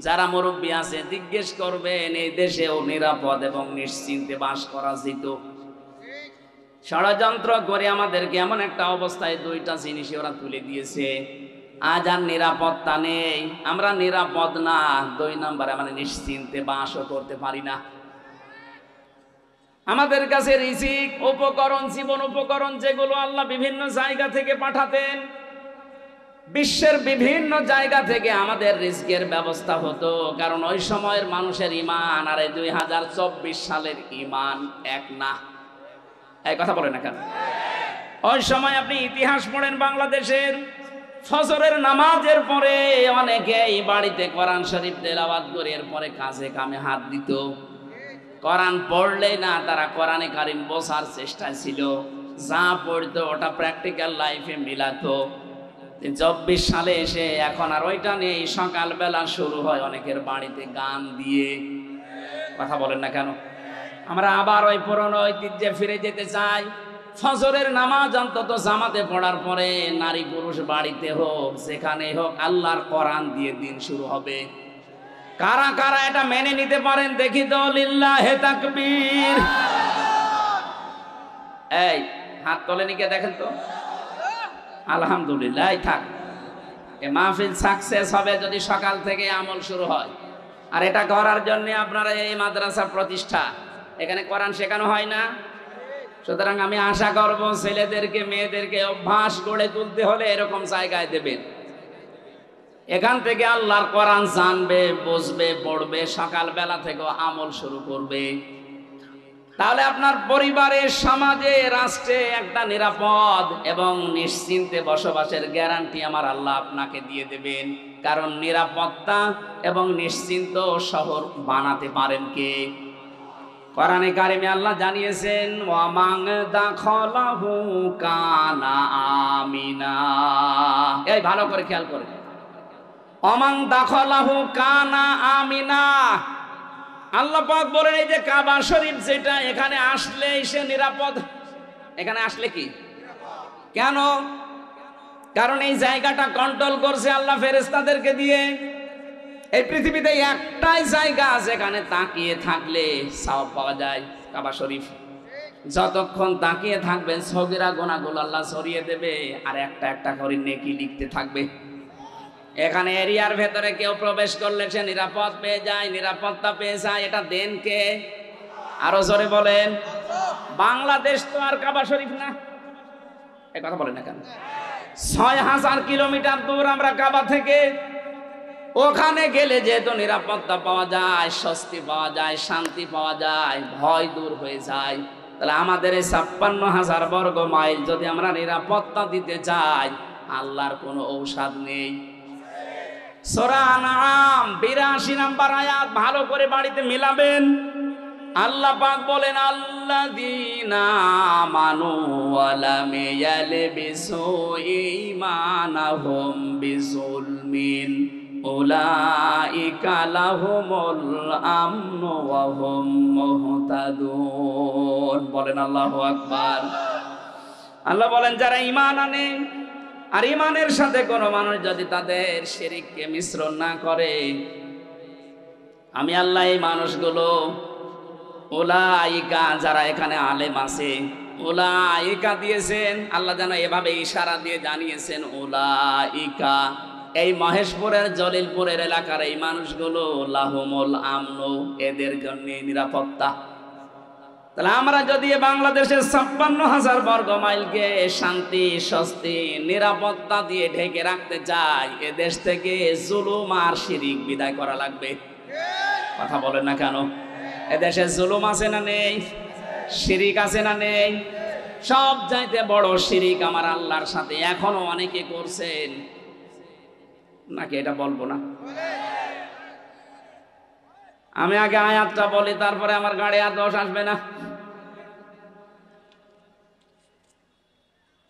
যারা মুরব্বী আছে জিজ্ঞেস করবেন এই দেশেও নিরাপদ এবং নিশ্চিন্তে বাস করা যেত। ষড়যন্ত্র করে আমাদেরকে এমন একটা অবস্থায় দুইটা জিনিস ওরা তুলে দিয়েছে, আজ আর নিরাপত্তা নেই, আমরা নিরাপদ না, 2 নম্বরে আমরা নিশ্চিন্তে বাসও করতে পারি না। আমাদের কাছে রিজিক, উপকরণ, জীবন উপকরণ যেগুলো আল্লাহ বিভিন্ন জায়গা থেকে পাঠাতেন, বিশ্বের বিভিন্ন জায়গা থেকে আমাদের রিজিকের ব্যবস্থা হতো, কারণ ওই সময়ের মানুষের ঈমান আর এই 2024 সালের ঈমান এক না। এই কথা বলে না কেন? ওই সময় আপনি ইতিহাস পড়েন বাংলাদেশের, ফজরের নামাজের পরে অনেকেই বাড়িতে কোরআন শরীফ তেলাওয়াত করে এরপরে কাজে কামে হাত দিত। কোরআন পড়লেই না, তারা কোরআনে কারিম বোঝার চেষ্টা ছিল, যা পড়তো ওটা প্র্যাকটিক্যাল লাইফে মিলাতো। 24 সালে এসে এখন আর ওইটা নেই, সকালবেলা শুরু হয় অনেকের বাড়িতে গান দিয়ে। কথা বলেন না কেন? আমরা আবার ওই পুরনো ঐতিহ্যে ফিরে যেতে চাই। ফজরের নামাজ অন্তত জামাতে পড়ার পরে নারী পুরুষ বাড়িতে হোক যেখানে হোক আল্লাহর কোরআন দিয়ে দিন শুরু হবে। কারা কারা এটা মেনে নিতে পারেন দেখি তো? লিল্লাহে তাকবীর। এই হাত তোলেনি কে দেখেন তো? আলহামদুলিল্লাহ। থাক, এই মাহফিল সাকসেস হবে যদি সকাল থেকে আমল শুরু হয়। আর এটা করার জন্য আপনারা এই মাদ্রাসা প্রতিষ্ঠা, এখানে কোরআন শেখানো হয় না। সুতরাং আমি আশা করব ছেলেদেরকে মেয়েদেরকে অভ্যাস গড়ে তুলতে হলে এরকম জায়গায় দেবেন, এখান থেকে আল্লাহর কোরআন জানবে, বুঝবে, পড়বে, সকালবেলা থেকে আমল শুরু করবে। তাহলে আপনার পরিবারে, সমাজে, রাষ্ট্রে একটা নিরাপদ এবং নিশ্চিন্তে বসবাসের গ্যারান্টি আমার আল্লাহ আপনাকে দিয়ে দেবেন। কারণ নিরাপত্তা এবং নিশ্চিন্ত শহর বানাতে পারেন কে? কোরআনে কারিমে আল্লাহ জানিয়েছেন, ওয়ামান দাখালাহু কানা আমিনা। এই ভালো করে খেয়াল করে, ওয়ামান দাখালাহু কানা আমিনা। আল্লাহ পাক বলেন এই যে কাবা শরীফ যেটা, এখানে আসলে সে নিরাপদ। এখানে আসলে কি কেন? কারণ এই জায়গাটা কন্ট্রোল করছে আল্লাহ ফেরেশতাদেরকে দিয়ে। এই পৃথিবীতে একটাই জায়গা যেখানে তাকিয়ে থাকলে সওয়াব পাওয়া যায়, কাবা শরীফ। যতক্ষণ তাকিয়ে থাকবেন সগীরা গুনাহগুলো আল্লাহ সরিয়ে দেবে, আর একটা একটা করে নেকি লিখতে থাকবে। এখানে এরিয়ার ভেতরে কেউ প্রবেশ করলে সে নিরাপদ পেয়ে যায়, নিরাপত্তা পেয়ে যায়। এটা দেন কে? আরো জোরে বলেন। বাংলাদেশ তো আর কাবা শরীফ না, এই কথা বলেন না কেন? 6000 কিলোমিটার দূর আমরা কাবা থেকে। ওখানে গেলে যেহেতু নিরাপত্তা পাওয়া যায়, স্বস্তি পাওয়া যায়, শান্তি পাওয়া যায়, ভয় দূর হয়ে যায়। তাহলে আমাদের এই 56,000 বর্গ মাইল যদি আমরা নিরাপত্তা দিতে চাই, আল্লাহর কোনো ঔষধ নেই। সূরা আনআম 82 নম্বর আয়াত ভালো করে বাড়িতে মিলাবেন। আল্লাহ পাক বলেন, আল্লাযীনা আমানু ওয়া লাম ইয়ালবিসু ঈমানাহুম বিযুলমিন উলাইকা লাহুমুল আমনু ওয়া হুম মুহতাদুন। বলেন আল্লাহু আকবার। আল্লাহ বলেন যারা ঈমান আনে, আর ঈমানের সাথে কোনো মানুষ যদি তাদের শিরককে মিশ্রণ না করে, আমি আল্লাহ এই মানুষগুলো, উলাইকা, যারা এখানে আলেম আছে, উলাইকা দিয়েছেন আল্লাহ যেন এভাবে ইশারা দিয়ে জানিয়েছেন, উলাইকা এই মহেশপুরের জলিলপুরের এলাকার এই মানুষগুলো লাহুমুল আমনু, এদের জন্য নিরাপত্তা। তাহলে আমরা যদি বাংলাদেশের 56,000 বর্গ মাইলকে শান্তি, স্বস্তি, নিরাপত্তা দিয়ে ঢেকে রাখতে চাই, এ দেশ থেকে জুলুম আর শিরিক বিদায় করা লাগবে। কথা বলেন না কেন? এদেশে জুলুম আছে না নেই? শিরিক আছে না নেই? সব চাইতে বড় শিরিক আমার আল্লাহর সাথে এখনো অনেকে করছেন, নাকি এটা বলবো না? আমি আগে আয়াতটা বলি, তারপরে আমার গাড়ি আর দোষ আসবে না।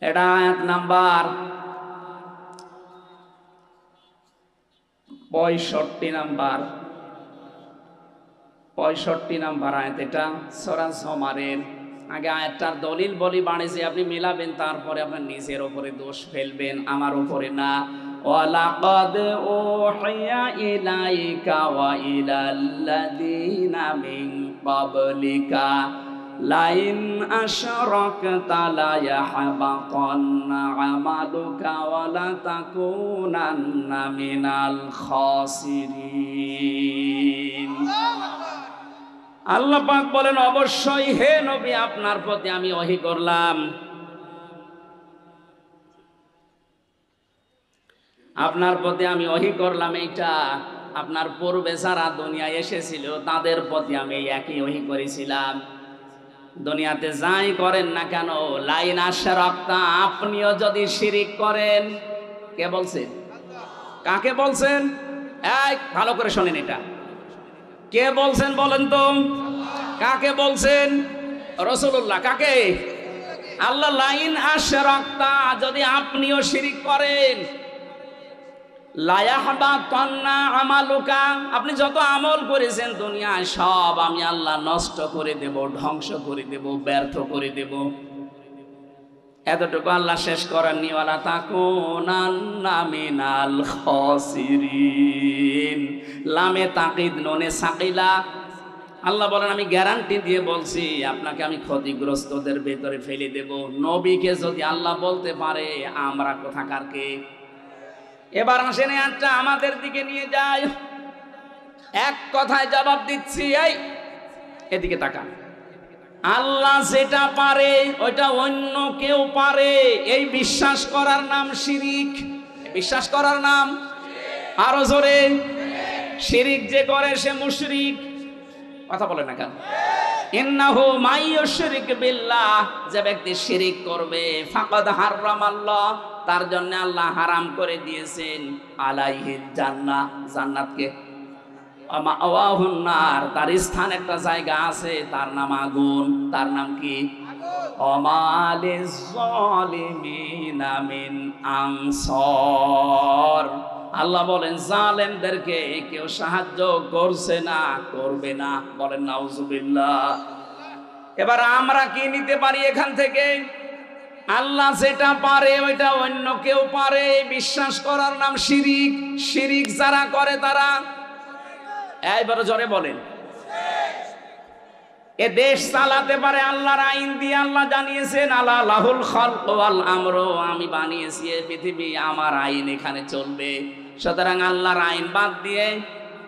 এটা আয়াত নাম্বার 65 নাম্বার আয়াত। এটা সূরা জুমারের আগে আয়াতটার দলিল বলি বাড়িছে, আপনি মিলাবেন, তারপরে আপনার নিজের ওপরে দোষ ফেলবেন, আমার উপরে না। ওয়ালাকাদ উহিয়া ইলাইকা ওয়া ইলাল্লাযীনা মিন ক্বাবলিকা লাইন আশরাকতা লা ইয়াহবাতান্না আমালুকা ওয়া লা তাকুনান্না মিনাল খাসিরিন। আল্লাহ পাক বলেন, অবশ্যই হে নবী আপনার প্রতি আমি ওহী করলাম, আপনার প্রতি আমি ওহী করলাম। এইটা আপনার পূর্বে যারা দুনিয়ায় এসেছিল তাদের প্রতি আমি একই ওহী করেছিলাম। দুনিয়াতে যাই করেন না কেন, লাইন আশরাকতা, আপনিও যদি শিরিক করেন, কে বলছেন? কাকে বলছেন? এই ভালো করে শোনেন, এটা কে বলছেন বলেন তো? কাকে বলছেন? রাসূলুল্লাহ। কাকে? আল্লাহ। লাইন আশরাকতা, যদি আপনিও শিরিক করেন, লা ইয়াহবাতান্না আমালুকা, আপনি যত আমল করেছেন দুনিয়ায় সব আমি আল্লাহ নষ্ট করে দেব, ধ্বংস করে দেব, ব্যর্থ করে দেব। এতটুকু আল্লাহ শেষ করেননি, ওয়ালা তাকুনান্না মিনাল খাসিরিন। লামে তাকিদ নুনে সাকিলা। আল্লাহ বলেন, আমি গ্যারান্টি দিয়ে বলছি আপনাকে আমি ক্ষতিগ্রস্তদের ভেতরে ফেলে দেব। নবীকে যদি আল্লাহ বলতে পারে, আমরা কোথাকার কে? এবার আসেন আচ্ছা আমাদের দিকে নিয়ে যায়, এক কথায় জবাব দিচ্ছি। এই এদিকে তাকান, আল্লাহ যেটা পারে ওইটা অন্য কেউ পারে, এই বিশ্বাস করার নাম শিরিক। বিশ্বাস করার নাম, আরো জোরে, শিরিক যে করে সে মুশরিক। কথা বলে না কেন? ইন্নাহু মাইয়ুশরিক বিল্লাহ, যে ব্যক্তি শিরিক করবে, ফাকাদ হারামাল্লাহ, তার জন্য আল্লাহ হারাম করে দিয়েছেন আলাইহিল জান্নাহ, জান্নাতকে, মাওয়াহুন নার, তার স্থান একটা জায়গা আছে, তার নাম আগুন। তার নাম কি? ওমালিজ জালিমিনা মিন আনসার। আল্লাহ বলেন, জালেমদেরকে কেউ সাহায্য করছে না, করবে না। বলেন নাউজুবিল্লাহ। এবার আমরা কি নিতে পারি এখান থেকে? আল্লাহ যেটা পারে ওইটা অন্য কেউ পারে, বিশ্বাস করার নাম শিরিক। শিরিক যারা করে তারা, এইবার জোরে বলেন, এ দেশ চালাতে পারে আল্লাহর আইন দিয়ে। আল্লাহ জানিয়েছেন, আলা লাহুল খালকু ওয়াল আমরু, আমি বানিয়েছি এই পৃথিবী, আমার আইন এখানে চলবে। সুতরাং আল্লাহর আইন বাদ দিয়ে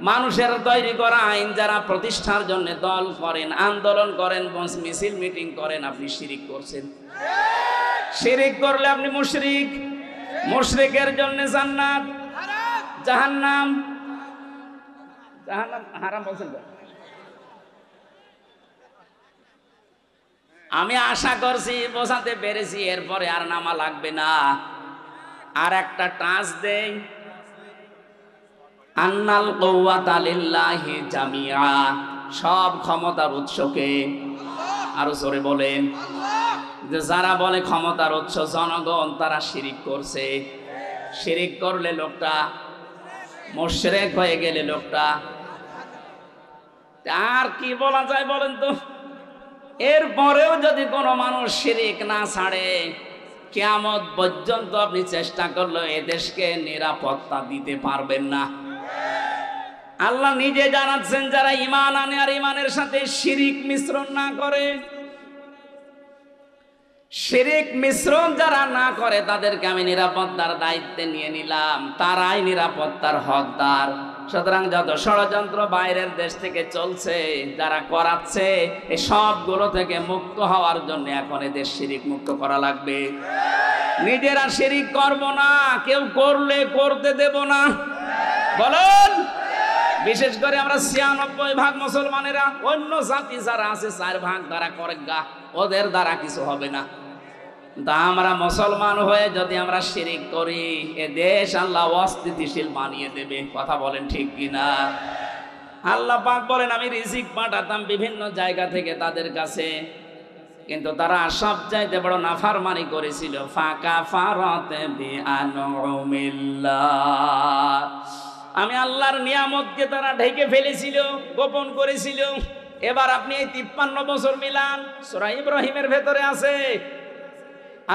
মানুষের তৈরি করা আইন যারা প্রতিষ্ঠার জন্য দল করেন, আন্দোলন করেন, মিছিল মিটিং করেন, আপনি শিরিক করছেন। শিরিক করলে আপনি মুশরিক। মুশরিকের জন্য জান্নাত, জাহান্নাম। জাহান্নাম হারাম বলছেন তো? আমি আশা করছি বোঝাতে পেরেছি, এরপরে আর নামা লাগবে না। আর একটা টাচ দেই, আন্নাল কুওয়াতা লিল্লাহি জামিআ, সব ক্ষমতার উৎসকে। আরো জোরে বলেন, যে যারা বলে ক্ষমতার উৎস জনগণ, তারা শিরিক করছে। শিরিক করলে লোকটা মুশরিক হয়ে গেলে লোকটা, আর কি বলা যায় বলেন তো? এরপরেও যদি কোনো মানুষ শিরিক না ছাড়ে, কিয়ামত পর্যন্ত আপনি চেষ্টা করলে এ দেশকে নিরাপত্তা দিতে পারবেন না। আল্লাহ নিজে জানাচ্ছেন, যারা ঈমান আনে আর ঈমানের সাথে শিরিক মিশ্রণ না করে, শিরিক মিশ্রণ যারা না করে, তাদেরকে আমি নিরাপত্তার দায়িত্বে নিয়ে নিলাম, তারাই নিরাপত্তার হকদার। সুতরাং যত ষড়যন্ত্র বাইরের দেশ থেকে চলছে, যারা করাচ্ছে, এই সবগুলো থেকে মুক্ত হওয়ার জন্য এখন এদের শিরিক মুক্ত করা লাগবে। নিজেরা শিরিক করব না, কেউ করলে করতে দেব না। বলেন, বিশেষ করে আমরা ৯৬% মুসলমানেরা, অন্য জাতি যারা আছে ৪% তারা করে গা, ওদের দ্বারা কিছু হবে না। তা আমরা মুসলমান হয়ে যদি আমরা শিরিক করি, এ দেশ আল্লাহ অস্থিতিশীল বানিয়ে দেবে। কথা বলেন ঠিক কিনা? আল্লাহ পাক বলেন, আমি রিজিক পাঠাতাম বিভিন্ন জায়গা থেকে তাদের কাছে, কিন্তু তারা সব চাইতে বড় নাফরমানি করেছিল। ফাকাফারাত বিআনউমিল্লাহ, আমি আল্লাহর নিয়ামতকে তারা ঢেকে ফেলেছিল, গোপন করেছিল। এবার আপনি এই 53 বছর মিলান, সূরা ইব্রাহিমের ভেতরে আছে।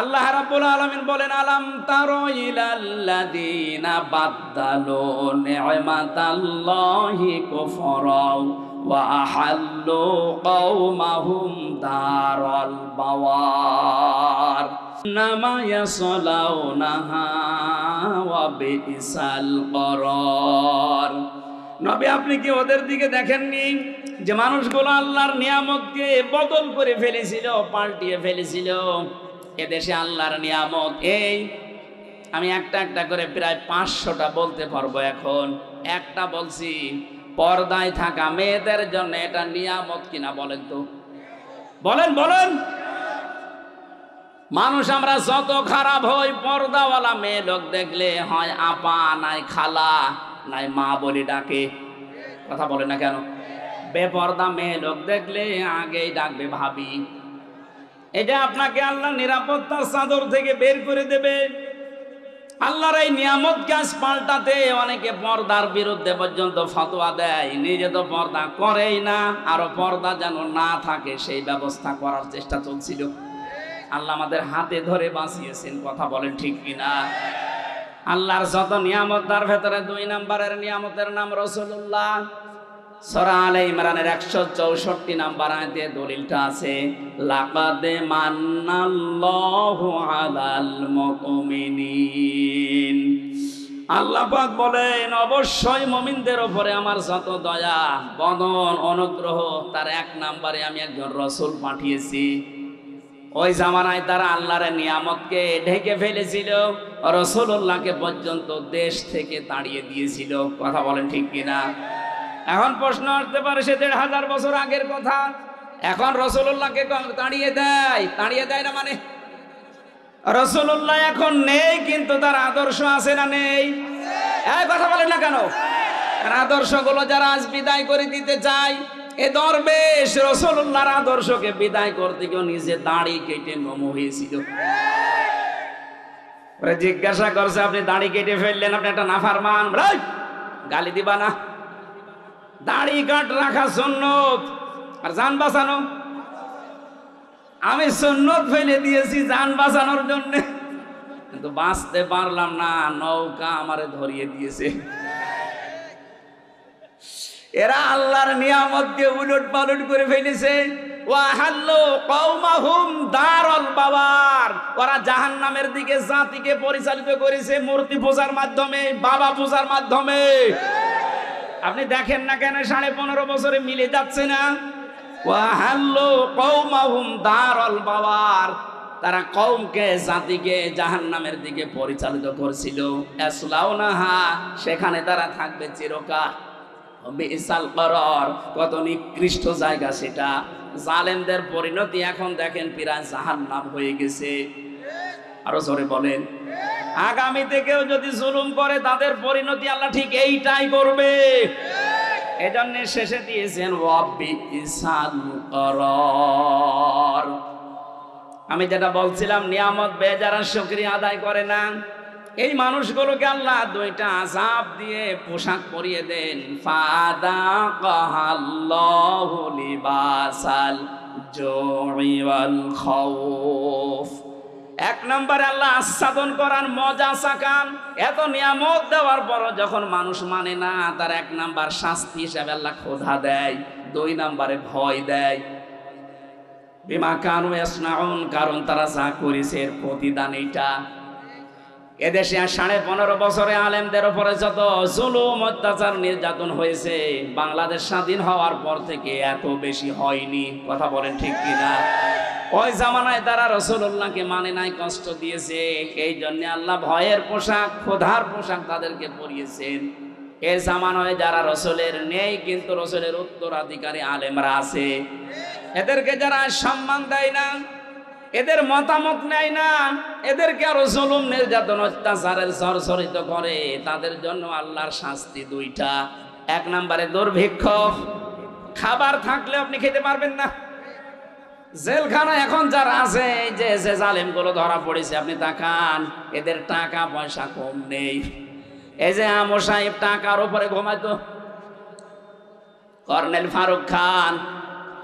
আল্লাহ রাব্বুল আলামিন বলেন, আলাম তারা ইলাল্লাযীনা বাদদালু নি'মাতাল্লাহি কুফরা ওয়া আহাল্লু কওমাহুম দারাল বাওয়ার নামা ইয়াসলাউনাহা ওয়া বিসাল করার। নবী, আপনি কি ওদের দিকে দেখেননি যে মানুষগুলো আল্লাহর নিয়ামতকে বদল করে ফেলেছিল, পাল্টিয়ে ফেলেছিল? এদেশে আল্লাহর নিয়ামত এই, আমি একটা একটা করে প্রায় 500টা বলতে পারবো। এখন একটা বলছি, পর্দায় থাকা মেয়েদের জন্য এটা নিয়ামত কিনা বলেন তো, বলেন বলেন। মানুষ আমরা যত খারাপ হই, পর্দাওয়ালা মেয়ে লোক দেখলে হয় আপা, নাই খালা, নাই মা বলে ডাকে। কথা বলে না কেন? বেপর্দা মেয়ে লোক দেখলে আগেই ডাকবে ভাবি। এটা আপনাকে আল্লাহ নিরাপত্তার চাদর থেকে বের করে দেবে। আল্লাহর এই নিয়ামত গাছ পাল্টাতে অনেকে পর্দার বিরুদ্ধে পর্যন্ত ফতোয়া দেয়, নিজে তো পর্দা করেই না, আরো পর্দা যেন না থাকে সেই ব্যবস্থা করার চেষ্টা চলছিল। আল্লাহ আমাদের হাতে ধরে বাঁচিয়েছেন। কথা বলেন ঠিক কিনা? আল্লাহর যত নিয়ামত, তার ভেতরে 2 নম্বরের নিয়ামতের নাম রাসূলুল্লাহ। সূরা আলে ইমরানের 164 নম্বর আয়াতে দলিলটা আছে, লাকাদ মান্নাল্লাহু আলাল মুমিনিন। আল্লাহ পাক বলেন, অবশ্যই মুমিনদের উপরে আমার যত দয়া, বদন, অনুগ্রহ, তার 1 নম্বরে আমি একজন রাসূল পাঠিয়েছি। ওই জামানায় তারা আল্লাহর নিয়ামতকে ঢেকে ফেলেছিল, রাসূলুল্লাহকে পর্যন্ত দেশ থেকে তাড়িয়ে দিয়েছিল। কথা বলেন ঠিক কিনা? এখন প্রশ্ন আসতে পারে, সে 1500 বছর আগের কথা, এখন রাসূলুল্লাহকে তাড়িয়ে দেয় না মানে? রাসূলুল্লাহ এখন নেই, কিন্তু তার আদর্শ আছে না নেই? এই কথা বলেন না কেন? আদর্শগুলো যারা আজ বিদায় করে দিতে চায়, এ দরবেশ রাসূলুল্লাহর আদর্শকে বিদায় করতে গিয়ে নিজে দাড়ি কেটে নমো হয়েছিল। জিজ্ঞাসা করছে, আপনি দাড়ি কেটে ফেললেন, আপনি একটা নাফরমান, গালি দিবা না? দাড়ি কাট রাখা সুন্নত, আর জান বাঁচানো। আমি সুন্নত ফেলে দিয়েছি জান বাঁচানোর জন্য, কিন্তু বাঁচতে পারলাম না, নৌকা আমারে ধরিয়ে দিয়েছে। এরা আল্লাহর নিয়ামতকে উলট পালট করে ফেলেছে। ওয়াহাল্লু কওমাহুম দারাল বাওয়ার, ওরা জাহান্নামের দিকে জাতিকে পরিচালিত করেছে মূর্তি পূজার মাধ্যমে, বাবা পূজার মাধ্যমে। আপনি দেখেন না কেন 15.5 বছরে মিলে যাচ্ছে না? ওয়াহাল্লু কওমাহুম দারাল বাওয়ার, তারা কওমকে, জাতিকে জাহান্নামের দিকে পরিচালিত করছিল। ইয়াসলাউনাহা, সেখানে তারা থাকবে চিরকাল। বিসাল করার, কত নিকৃষ্ট জায়গা সেটা। জালেমদের পরিণতি এখন দেখেন প্রায় জাহান্নাম হয়ে গেছে। আরো জোরে বলেন। আগামীতে কেউ যদি জুলুম করে, তাদের পরিণতি আল্লাহ ঠিক এইটাই করবে। এজন্য শেষে দিয়েছেন ওয়াবিসাল করার। আমি যেটা বলছিলাম, নিয়ামত বেজারা শুকরিয়া আদায় করে না, এই মানুষগুলোকে আল্লাহ 2টা আযাব দিয়ে পোশাক পরিয়ে দেন। ফাদাকাহাল্লাহু লিবাসাল জুই ওয়াল খাউফ। 1 নম্বরে আল্লাহ আস্বাদন করান, মজা চাকান। এত নিয়ামত দেওয়ার পরও যখন মানুষ মানে না, তার 1 নম্বর শাস্তি হিসাবে আল্লাহ ক্ষুধা দেয়, 2 নম্বরে ভয় দেয়। বিমা কানু ইয়াসনাউন, কারণ তারা যা করেছে এর প্রতিদান এইটা। এদেশে 15.5 বছরে আলেমদের উপরে যত জুলুম, অত্যাচার, নির্যাতন হয়েছে, বাংলাদেশ স্বাধীন হওয়ার পর থেকে এত বেশি হয়নি। কথা বলেন ঠিক কিনা? ওই জামানায় তারা রাসূলুল্লাহকে মানে নাই, কষ্ট দিয়েছে। এই জন্য আল্লাহ ভয়ের পোশাক, ক্ষুধার পোশাক তাদেরকে পরিয়েছেন। এই জামানায় যারা রাসূলের নেই, কিন্তু রাসূলের উত্তরাধিকারী আলেমরা আছে, এদেরকে যারা সম্মান দেয় না, এদের মতামত নেয় না, এদেরকে আরো জুলুম, নির্যাতন, অত্যাচারের জর্জরিত করে, তাদের জন্য আল্লাহর শাস্তি 2টা। 1 নম্বরে দুর্ভিক্ষ, খাবার থাকলে আপনি খেতে পারবেন না। জেলখানা এখন যারা আছে, যে জালেমগুলো ধরা পড়েছে, আপনি তাকান, এদের টাকা পয়সা কম নেই। এই যে আমর সাহেব টাকার উপরে ঘুমাইতো, কর্নেল ফারুক খান,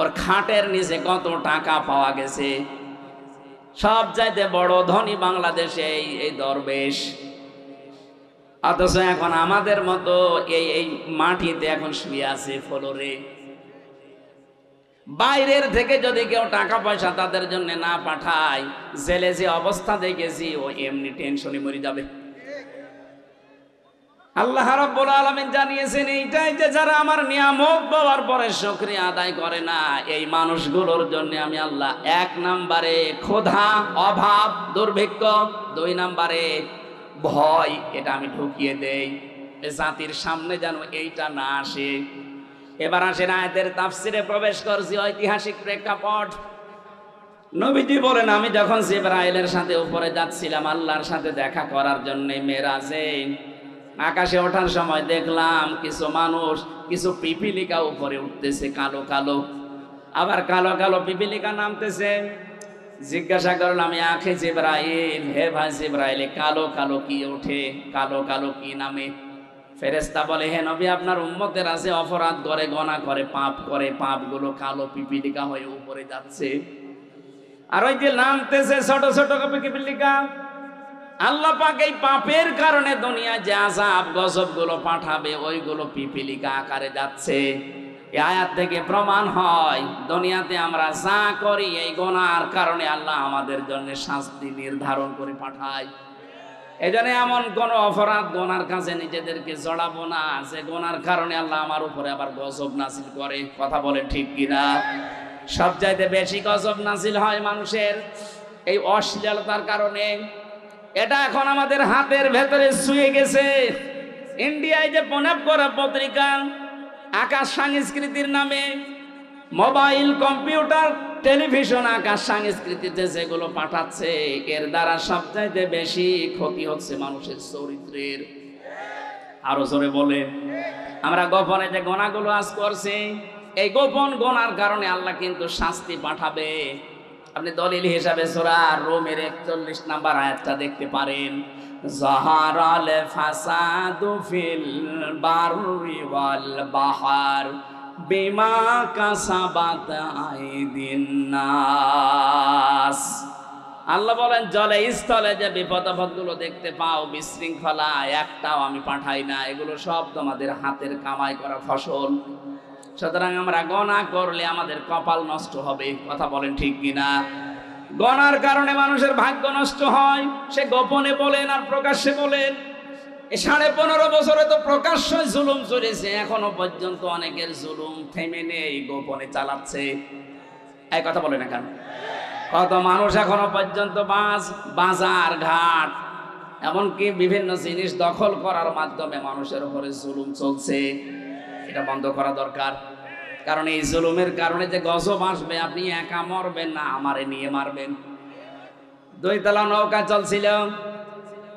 ওর খাটের নিচে কত টাকা পাওয়া গেছে। সব চাইতে বড় ধনী বাংলাদেশে এই দরবেশ, অথচ এখন আমাদের মতো এই মাটিতে এখন শুয়ে আছে ফ্লোরে। বাইরের থেকে যদি কেউ টাকা পয়সা তাদের জন্য না পাঠায়, জেলে যে অবস্থা দেখেছি ও এমনি টেনশনে মরে যাবে। আল্লাহ রাব্বুল আলামিন জানিয়েছেন এইটাই যে যারা আমার নিয়ামত পাওয়ার পরে শুকরিয়া আদায় করে না, এই মানুষগুলোর জন্য আমি আল্লাহ 1 নম্বরে ক্ষুধা, অভাব, দুর্ভিক্ষ, 2 নম্বরে ভয়, এটা আমি ঢুকিয়ে দেই জাতির সামনে যেন এইটা না আসে। এবার আসেন আয়াতের তাফসিরে প্রবেশ করছি, ঐতিহাসিক প্রেক্ষাপট। নবীজি বলেন, আমি যখন জিবরাইলের সাথে উপরে যাচ্ছিলাম আল্লাহর সাথে দেখা করার জন্য মেরাজে, আকাশে ওঠার সময় দেখলাম কিছু মানুষ, কিছু পিপিলিকা উপরে উঠতেছে কালো কালো, আবার কালো কালো পিপিলিকা নামতেছে। জিজ্ঞাসা করলাম, আখে জিবরাইল, হে ভাই জিবরাইল, কালো কালো কি ওঠে, কালো কালো কি নামে? ফেরেশতা বলে, হে নবী, আপনার উম্মতের আছে অপরাধ করে, গুনাহ করে, পাপ করে, পাপগুলো কালো পিপিলিকা হয়ে উপরে যাচ্ছে। আর ওই যে নামতেছে ছোট ছোট পিপিলিকা, আল্লাহ পাক এই পাপের কারণে দুনিয়ায় যে আযাব গজবগুলো পাঠাবে ওইগুলো পিপিলিকা আকারে যাচ্ছে। এই আয়াত থেকে প্রমাণ হয় দুনিয়াতে আমরা যা করি এই গুনাহর কারণে আল্লাহ আমাদের জন্য শাস্তি নির্ধারণ করে পাঠায়। এজন্য এমন কোন অপরাধ গুনার কাছে নিজেদেরকে জড়াবো না যে গুনার কারণে আল্লাহ আমার উপরে আবার গজব নাযিল করে। কথা বলেন ঠিক কিনা? সবচাইতে বেশি গজব নাযিল হয় মানুষের এই অশ্লীলতার কারণে। এটা এখন আমাদের হাতের ভেতরে শুয়ে গেছে। ইন্ডিয়ায় যে প্রণব করা পত্রিকা আকাশ সংস্কৃতির নামে মোবাইল, কম্পিউটার, টেলিভিশন আকাশ সংস্কৃতিতে যেগুলো পাঠাচ্ছে, এর দ্বারা সবচাইতে বেশি ক্ষতি হচ্ছে মানুষের চরিত্রের। আরো জোরে বলে, আমরা গোপনে যে গুনাহগুলো আজ করছি, এই গোপন গুনার কারণে আল্লাহ কিন্তু শাস্তি পাঠাবে। আপনি দলিল হিসাবে সূরা রুমের 41 নম্বর আয়াতটা দেখতে পারেন, যাহারাল ফাসাদু ফিল বাররি ওয়াল বাহার বিমা কাসাবাত আইদিন নাস। আল্লাহ বলেন, জলে স্থলে যে বিপদ আপদগুলো দেখতে পাও, বিশৃঙ্খলা, একটাও আমি পাঠাই না, এগুলো সব তোমাদের হাতের কামাই করা ফসল। সুতরাং আমরা গুনাহ করলে আমাদের কপাল নষ্ট হবে। কথা বলেন ঠিক কিনা? গুনাহর কারণে মানুষের ভাগ্য নষ্ট হয়, সে গোপনে বলেন আর প্রকাশ্যে বলেন। এই 15.5 বছরে তো প্রকাশ্য জুলুম চলেছে, এখনো পর্যন্ত অনেকের জুলুম থেমে নেই, গোপনে চালাচ্ছে। এই কথা বলে না কেন? কত মানুষ এখনো পর্যন্ত বাজার ঘাট, এমনকি বিভিন্ন জিনিস দখল করার মাধ্যমে মানুষের উপরে জুলুম চলছে। এটা বন্ধ করা দরকার। কারণ এই জুলুমের কারণে যে গজব আসবে, আপনি একা মরবেন না, আমারে নিয়ে মারবেন। 2 তলা নৌকা চলছিল,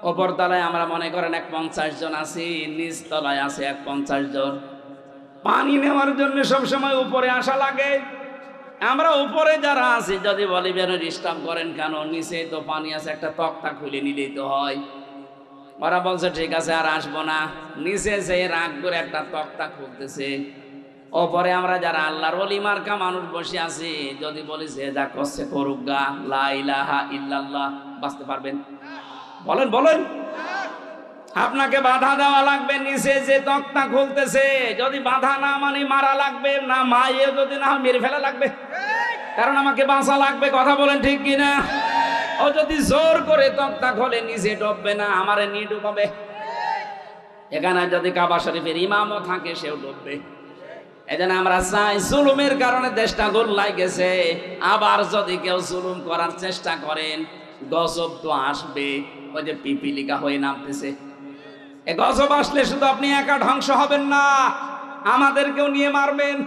ওপর তলায় আমরা মনে করেন 50 জন আছি, নিচ তলায় আছে 50 জন। পানি নেওয়ার জন্য সবসময় উপরে আসা লাগে। আমরা উপরে যারা আছি যদি বলি বের ডিস্টার্ব করেন কেন, নিচে তো পানি আছে, একটা তক্তা খুলে নিলেই তো হয়। ওরা বলছে ঠিক আছে আর আসবো না, নিচে যে রাগ করে একটা তক্তা খুলতেছে। ওপরে আমরা যারা আল্লাহর ওলি মার্কা মানুষ বসে আছি, যদি বলি যে যা করছে করুক গা, লা ইলাহা ইল্লাল্লাহ, বাঁচতে পারবেন? বলেন বলেন। আপনাকে বাধা দেওয়া লাগবে, নিচে যে তক্তা খুলতেছে যদি বাধা না মানে মারা লাগবে, না মায়ে যদি না মেরে ফেলা লাগবে, কারণ আমাকে বাঁচা লাগবে। কথা বলেন ঠিক কিনা? ও যদি জোর করে তক্তা খোলে নিচে ডুববে না, আমারে নিয়ে ডুবাবে। এখানে যদি কাবা শরীফের ইমামও থাকে সেও ডুববে। এজন্য আমরা চাই, জুলুমের কারণে দেশটা গোল্লাই গেছে, আবার যদি কেউ জুলুম করার চেষ্টা করেন গজব তো আসবে। ওই যে পিপিলিকা হয়ে নামতেছে, এই গজব আসলে শুধু আপনি একা ধ্বংস হবেন না, আমাদেরকেও নিয়ে মারবেন।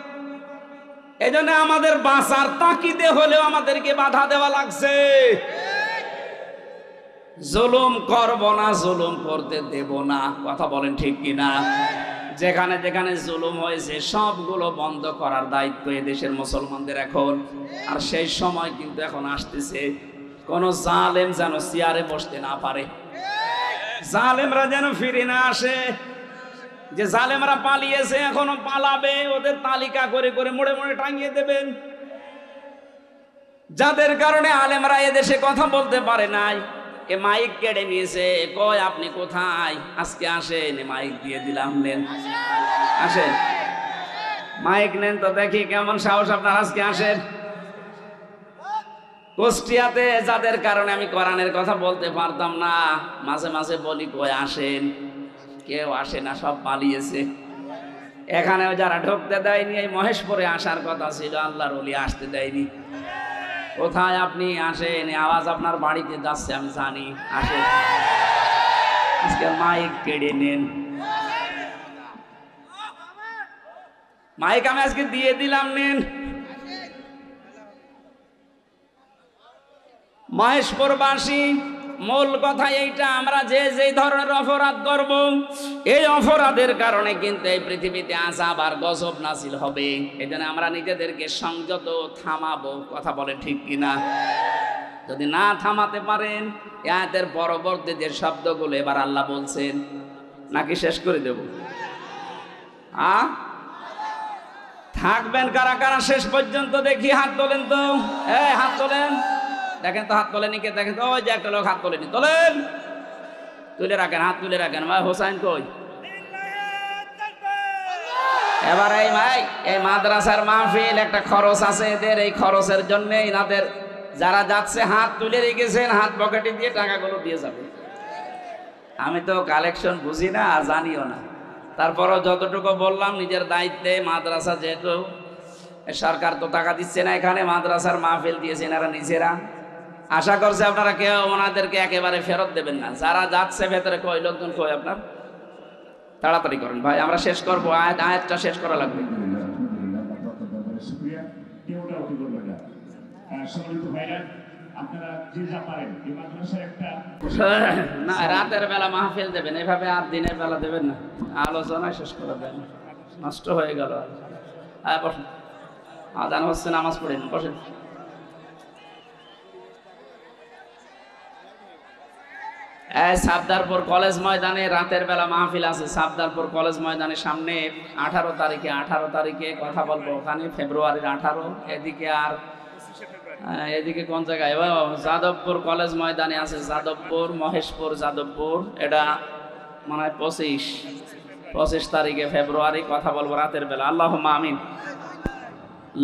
এজন্য আমাদের বাঁচার তাকিদে হলেও আমাদেরকে বাধা দেওয়া লাগছে। জুলুম করব না, জুলুম করতে দেব না। কথা বলেন ঠিক কিনা? যেখানে যেখানে জুলুম হয়েছে সবগুলো বন্ধ করার দায়িত্ব এদেশের মুসলমানদের এখন। আর সেই সময় কিন্তু এখন আসতেছে, কোন জালেম যেন চেয়ারে বসতে না পারে, জালেমরা যেন ফিরে না আসে। যে জালেমরা পালিয়েছে এখনো পালাবে, ওদের তালিকা করে করে মোড়ে মোড়ে টাঙিয়ে দেবেন। যাদের কারণে আলেমরা এদেশে কথা বলতে পারে নাই, এ মাইক কেড়ে নিয়েছে, কয় আপনি কোথায়, আজকে আসেন, মাইক দিয়ে দিলাম, নেন আসেন, মাইক নেন তো দেখি কেমন সাহস আপনার, আজকে আসেন। কুষ্টিয়াতে যাদের কারণে আমি কোরআনের কথা বলতে পারতাম না, মাঝে মাঝে বলি কয় আসেন, কেউ আসে না, সব পালিয়েছে। এখানেও যারা ঢুকতে দেয়নি, এই মহেশপুরে আসার কথা ছিল, আল্লাহর ওলি আসতে দেয়নি। কোথায় আপনি, আসেন, আওয়াজ আপনার বাড়িতে যাচ্ছে আমি জানি, আসেন। আজকে মাইক কেড়ে নেন, মাইক আমি আজকে দিয়ে দিলাম, নেন। মহেশপুরবাসী, মূল কথা এইটা, আমরা যে যে ধরনের অপরাধ করব, এই অপরাধের কারণে কিন্তু এই পৃথিবীতে আযাব আর গজব নাজিল হবে। এই জন্য আমরা নিজেদেরকে সংযত থামাবো। কথা বলেন ঠিক কিনা? যদি না থামাতে পারেন, এই আয়াতের পরবর্তী যে শব্দগুলো এবার আল্লাহ বলছেন, নাকি শেষ করে দেব? থাকবেন কারা কারা শেষ পর্যন্ত দেখি, হাত তোলেন তো, এই হাত তোলেন, দেখেন তো হাত তোলেনি কে, দেখেন তো, ওই যে একটা লোক হাত তোলেনি, তোলেন, তুলে রাখেন, হাত তুলে রাখেন। ভাই হোসাইন কই? এবার এই ভাই, এই মাদ্রাসার মাহফিল একটা খরচ আছে এদের, এই খরচের জন্য এনাদের যারা যাচ্ছে হাত তুলে রেখেছেন, হাত পকেটে দিয়ে টাকাগুলো দিয়ে যাবে। আমি তো কালেকশন বুঝি না আর জানিও না, তারপরও যতটুকু বললাম নিজের দায়িত্বে, মাদ্রাসা যেহেতু সরকার তো টাকা দিচ্ছে না, এখানে মাদ্রাসার মাহফিল দিয়েছে এনারা নিজেরা, আশা করছে আপনারা কেউ ওনাদেরকে একেবারে ফেরত দেবেন না। যারা যাচ্ছে ভেতরে, কই লোকজন কই আপনার, তাড়াতাড়ি করেন ভাই, আমরা শেষ করবো, আয়াতটা শেষ করা লাগবে। না, রাতের বেলা মাহফিল দেবেন, এভাবে আর দিনের বেলা দেবেন না, আলোচনা শেষ করে দেন, নষ্ট হয়ে গেল। বসেন, আজান হচ্ছে, নামাজ পড়েন, বসেন। সাবদারপুর কলেজ ময়দানে রাতের বেলা মাহফিল আছে, সাবদারপুর কলেজ ময়দানের সামনে 18 তারিখে কথা বলবো, ওখানে ফেব্রুয়ারির 18। এদিকে আর এদিকে কোন জায়গায়, যাদবপুর কলেজ ময়দানে আছে, যাদবপুর, মহেশপুর, যাদবপুর, এটা মনে হয় 25 তারিখে ফেব্রুয়ারি কথা বলবো রাতের বেলা। আল্লাহুম্মা আমিন।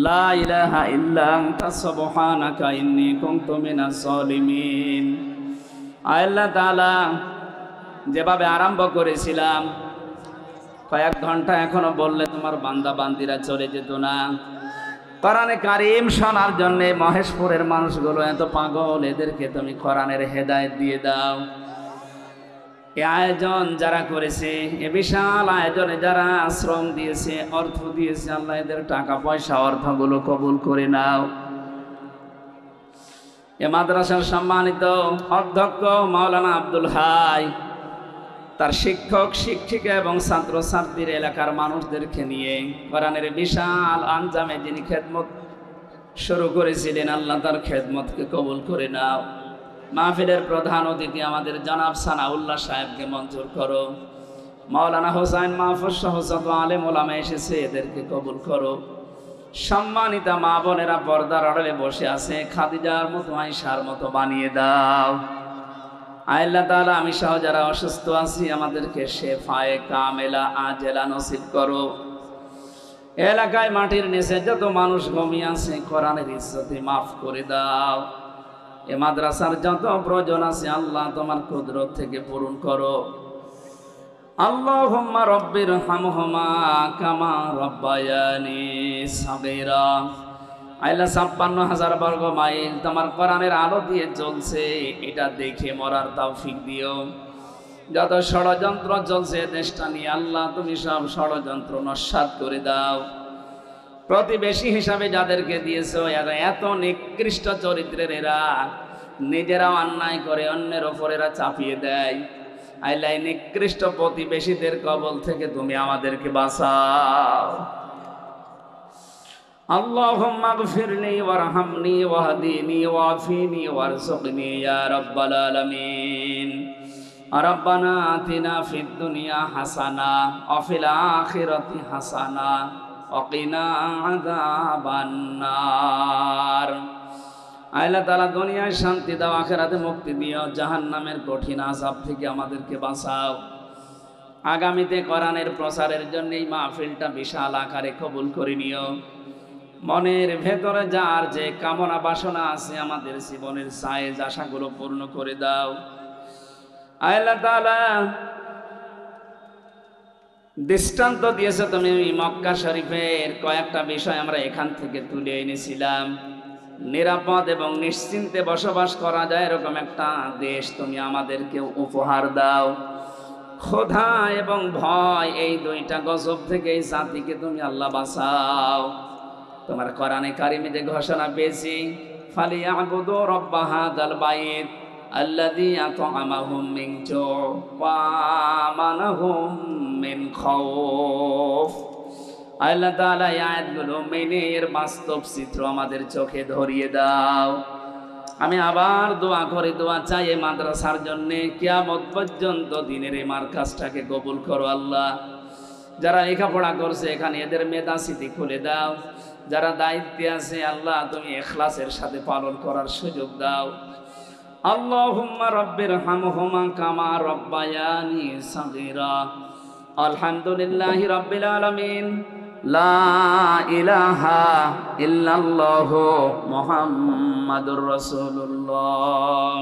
লা ইলাহা ইল্লা আনতা সুবহানাকা ইন্নী কুনতু মিনাজ জালিমিন। আল্লাহ তাআলা, যেভাবে আরম্ভ করেছিলাম, কয়েক ঘন্টা এখনো বললে তোমার বান্দা বান্দিরা চলে যেত না। কোরআনে কারীম শোনার জন্য মহেশপুরের মানুষগুলো এত পাগল, এদেরকে তুমি কোরআনের হেদায়েত দিয়ে দাও। এই আয়োজন যারা করেছে, এ বিশাল আয়োজনে যারা শ্রম দিয়েছে, অর্থ দিয়েছে, আল্লাহ এদের টাকা পয়সা অর্থগুলো কবুল করে নাও। এ মাদ্রাসার সম্মানিত অধ্যক্ষ মাওলানা আব্দুল হাই, তার শিক্ষক শিক্ষিকা এবং ছাত্র ছাত্রীর এলাকার মানুষদেরকে নিয়ে কোরআনের বিশাল আঞ্জামে যিনি খেদমত শুরু করেছিলেন, আল্লাহ তার খেদমতকে কবুল করে নাও। মাহফিলের প্রধান অতিথি আমাদের জনাব সানাউল্লাহ সাহেবকে মঞ্জুর করো। মাওলানা হোসাইন মাহফুজ সহ যত আলেম ওলামা এসেছে, এদেরকে কবুল করো। সম্মানিতা মা বোনেরা পর্দার আড়ালে বসে আছে, খাদিজার মতো, আয়েশার মতো বানিয়ে দাও। আল্লাহ তাআলা, আমি সহ যারা অসুস্থ আছি, আমাদেরকে শেফায়ে কামেলা আজেলা নসিব করো। এলাকায় মাটির নিচে যত মানুষ ঘুমিয়ে আছে, কোরআনের ইজ্জতে মাফ করে দাও। এ মাদ্রাসার যত প্রয়োজন আছে, আল্লাহ তোমার কুদরত থেকে পূরণ করো। আল্লাহুম্মা রাব্বির হামহুমা কামা রাব্বায়ানি সাগীরা। আল্লাহ 56,000 বর্গ মাইল তোমার কোরআনের আলো দিয়ে চলছে, এটা দেখে মরার তৌফিক দিও। যত ষড়যন্ত্র চলছে দেশটা নিয়ে, আল্লাহ তুমি সব ষড়যন্ত্র নস্যাৎ করে দাও। প্রতিবেশী হিসাবে যাদেরকে দিয়েছো, এরা এত নিকৃষ্ট চরিত্রের, এরা নিজেরাও অন্যায় করে অন্যের ওপর এরা চাপিয়ে দেয়। আল্লাহ নিকৃষ্ট প্রতিবেশীদের কবল থেকে তুমি আমাদেরকে বাঁচাও। আল্লাহুম্মা গফিরলি ওয়ারহামনি ওয়াহদিনি ওয়াফিনি ওয়ারযুকনি ইয়া রাব্বাল আলামিন। রব্বানা আতিনা ফিদ দুনিয়া হাসানা ওয়া ফিল আখিরাতি হাসানা ওয়া কিনা আযাবান নার। আল্লাহ তাআলা দুনিয়ায় শান্তি দাও, আখিরাতে মুক্তি দিও, জাহান্নামের কঠিন আযাব থেকে আমাদেরকে বাঁচাও। আগামীতে কোরআনের প্রচারের জন্য এই মাহফিলটা বিশাল আকারে কবুল করে নিও। মনের ভেতরে যার যে কামনা বাসনা আছে, আমাদের জীবনের সায়েজ আশাগুলো পূর্ণ করে দাও। আল্লাহ তাআলা দৃষ্টান্ত দিয়েছে তুমি মক্কা শরীফের, কয়েকটা বিষয় আমরা এখান থেকে তুলে এনেছিলাম। নিরাপদ এবং নিশ্চিন্তে বসবাস করা যায় এরকম একটা দেশ তুমি আমাদেরকে উপহার দাও। ক্ষুধা এবং ভয়, এই দুইটা গজব থেকে এই জাতিকে তুমি আল্লাহ বাঁচাও। তোমার কোরআনে কারিমে ঘোষণা পেয়েছি, ফালিয়াবুদু রাব্বা হাযাল বাইত আল্লাযী আত'আমাহুম মিন জু' ওয়া আমানাহুম মিন খাউফ। আল্লাহ তাআলা এই আয়াতগুলো মেনে এর বাস্তব চিত্র আমাদের চোখে ধরিয়ে দাও। আমি আবার দোয়া করে দোয়া চাই এই মাদ্রাসার জন্য, কিয়ামত পর্যন্ত দিনের এই মার্কাজটাকে কবুল করো আল্লাহ। যারা লেখাপড়া করছে এখানে এদের মেধা স্মৃতি খুলে দাও। যারা দায়িত্বে আছে আল্লাহ তুমি ইখলাসের সাথে পালন করার সুযোগ দাও। আল্লাহুম্মা রাব্বিরহামহুমা কামা রাব্বায়ানি সাগীরা। আলহামদুলিল্লাহি রাব্বিল আলামিন। লা ইলাহা ইল্লাল্লাহু মুহাম্মাদুর রাসূলুল্লাহ।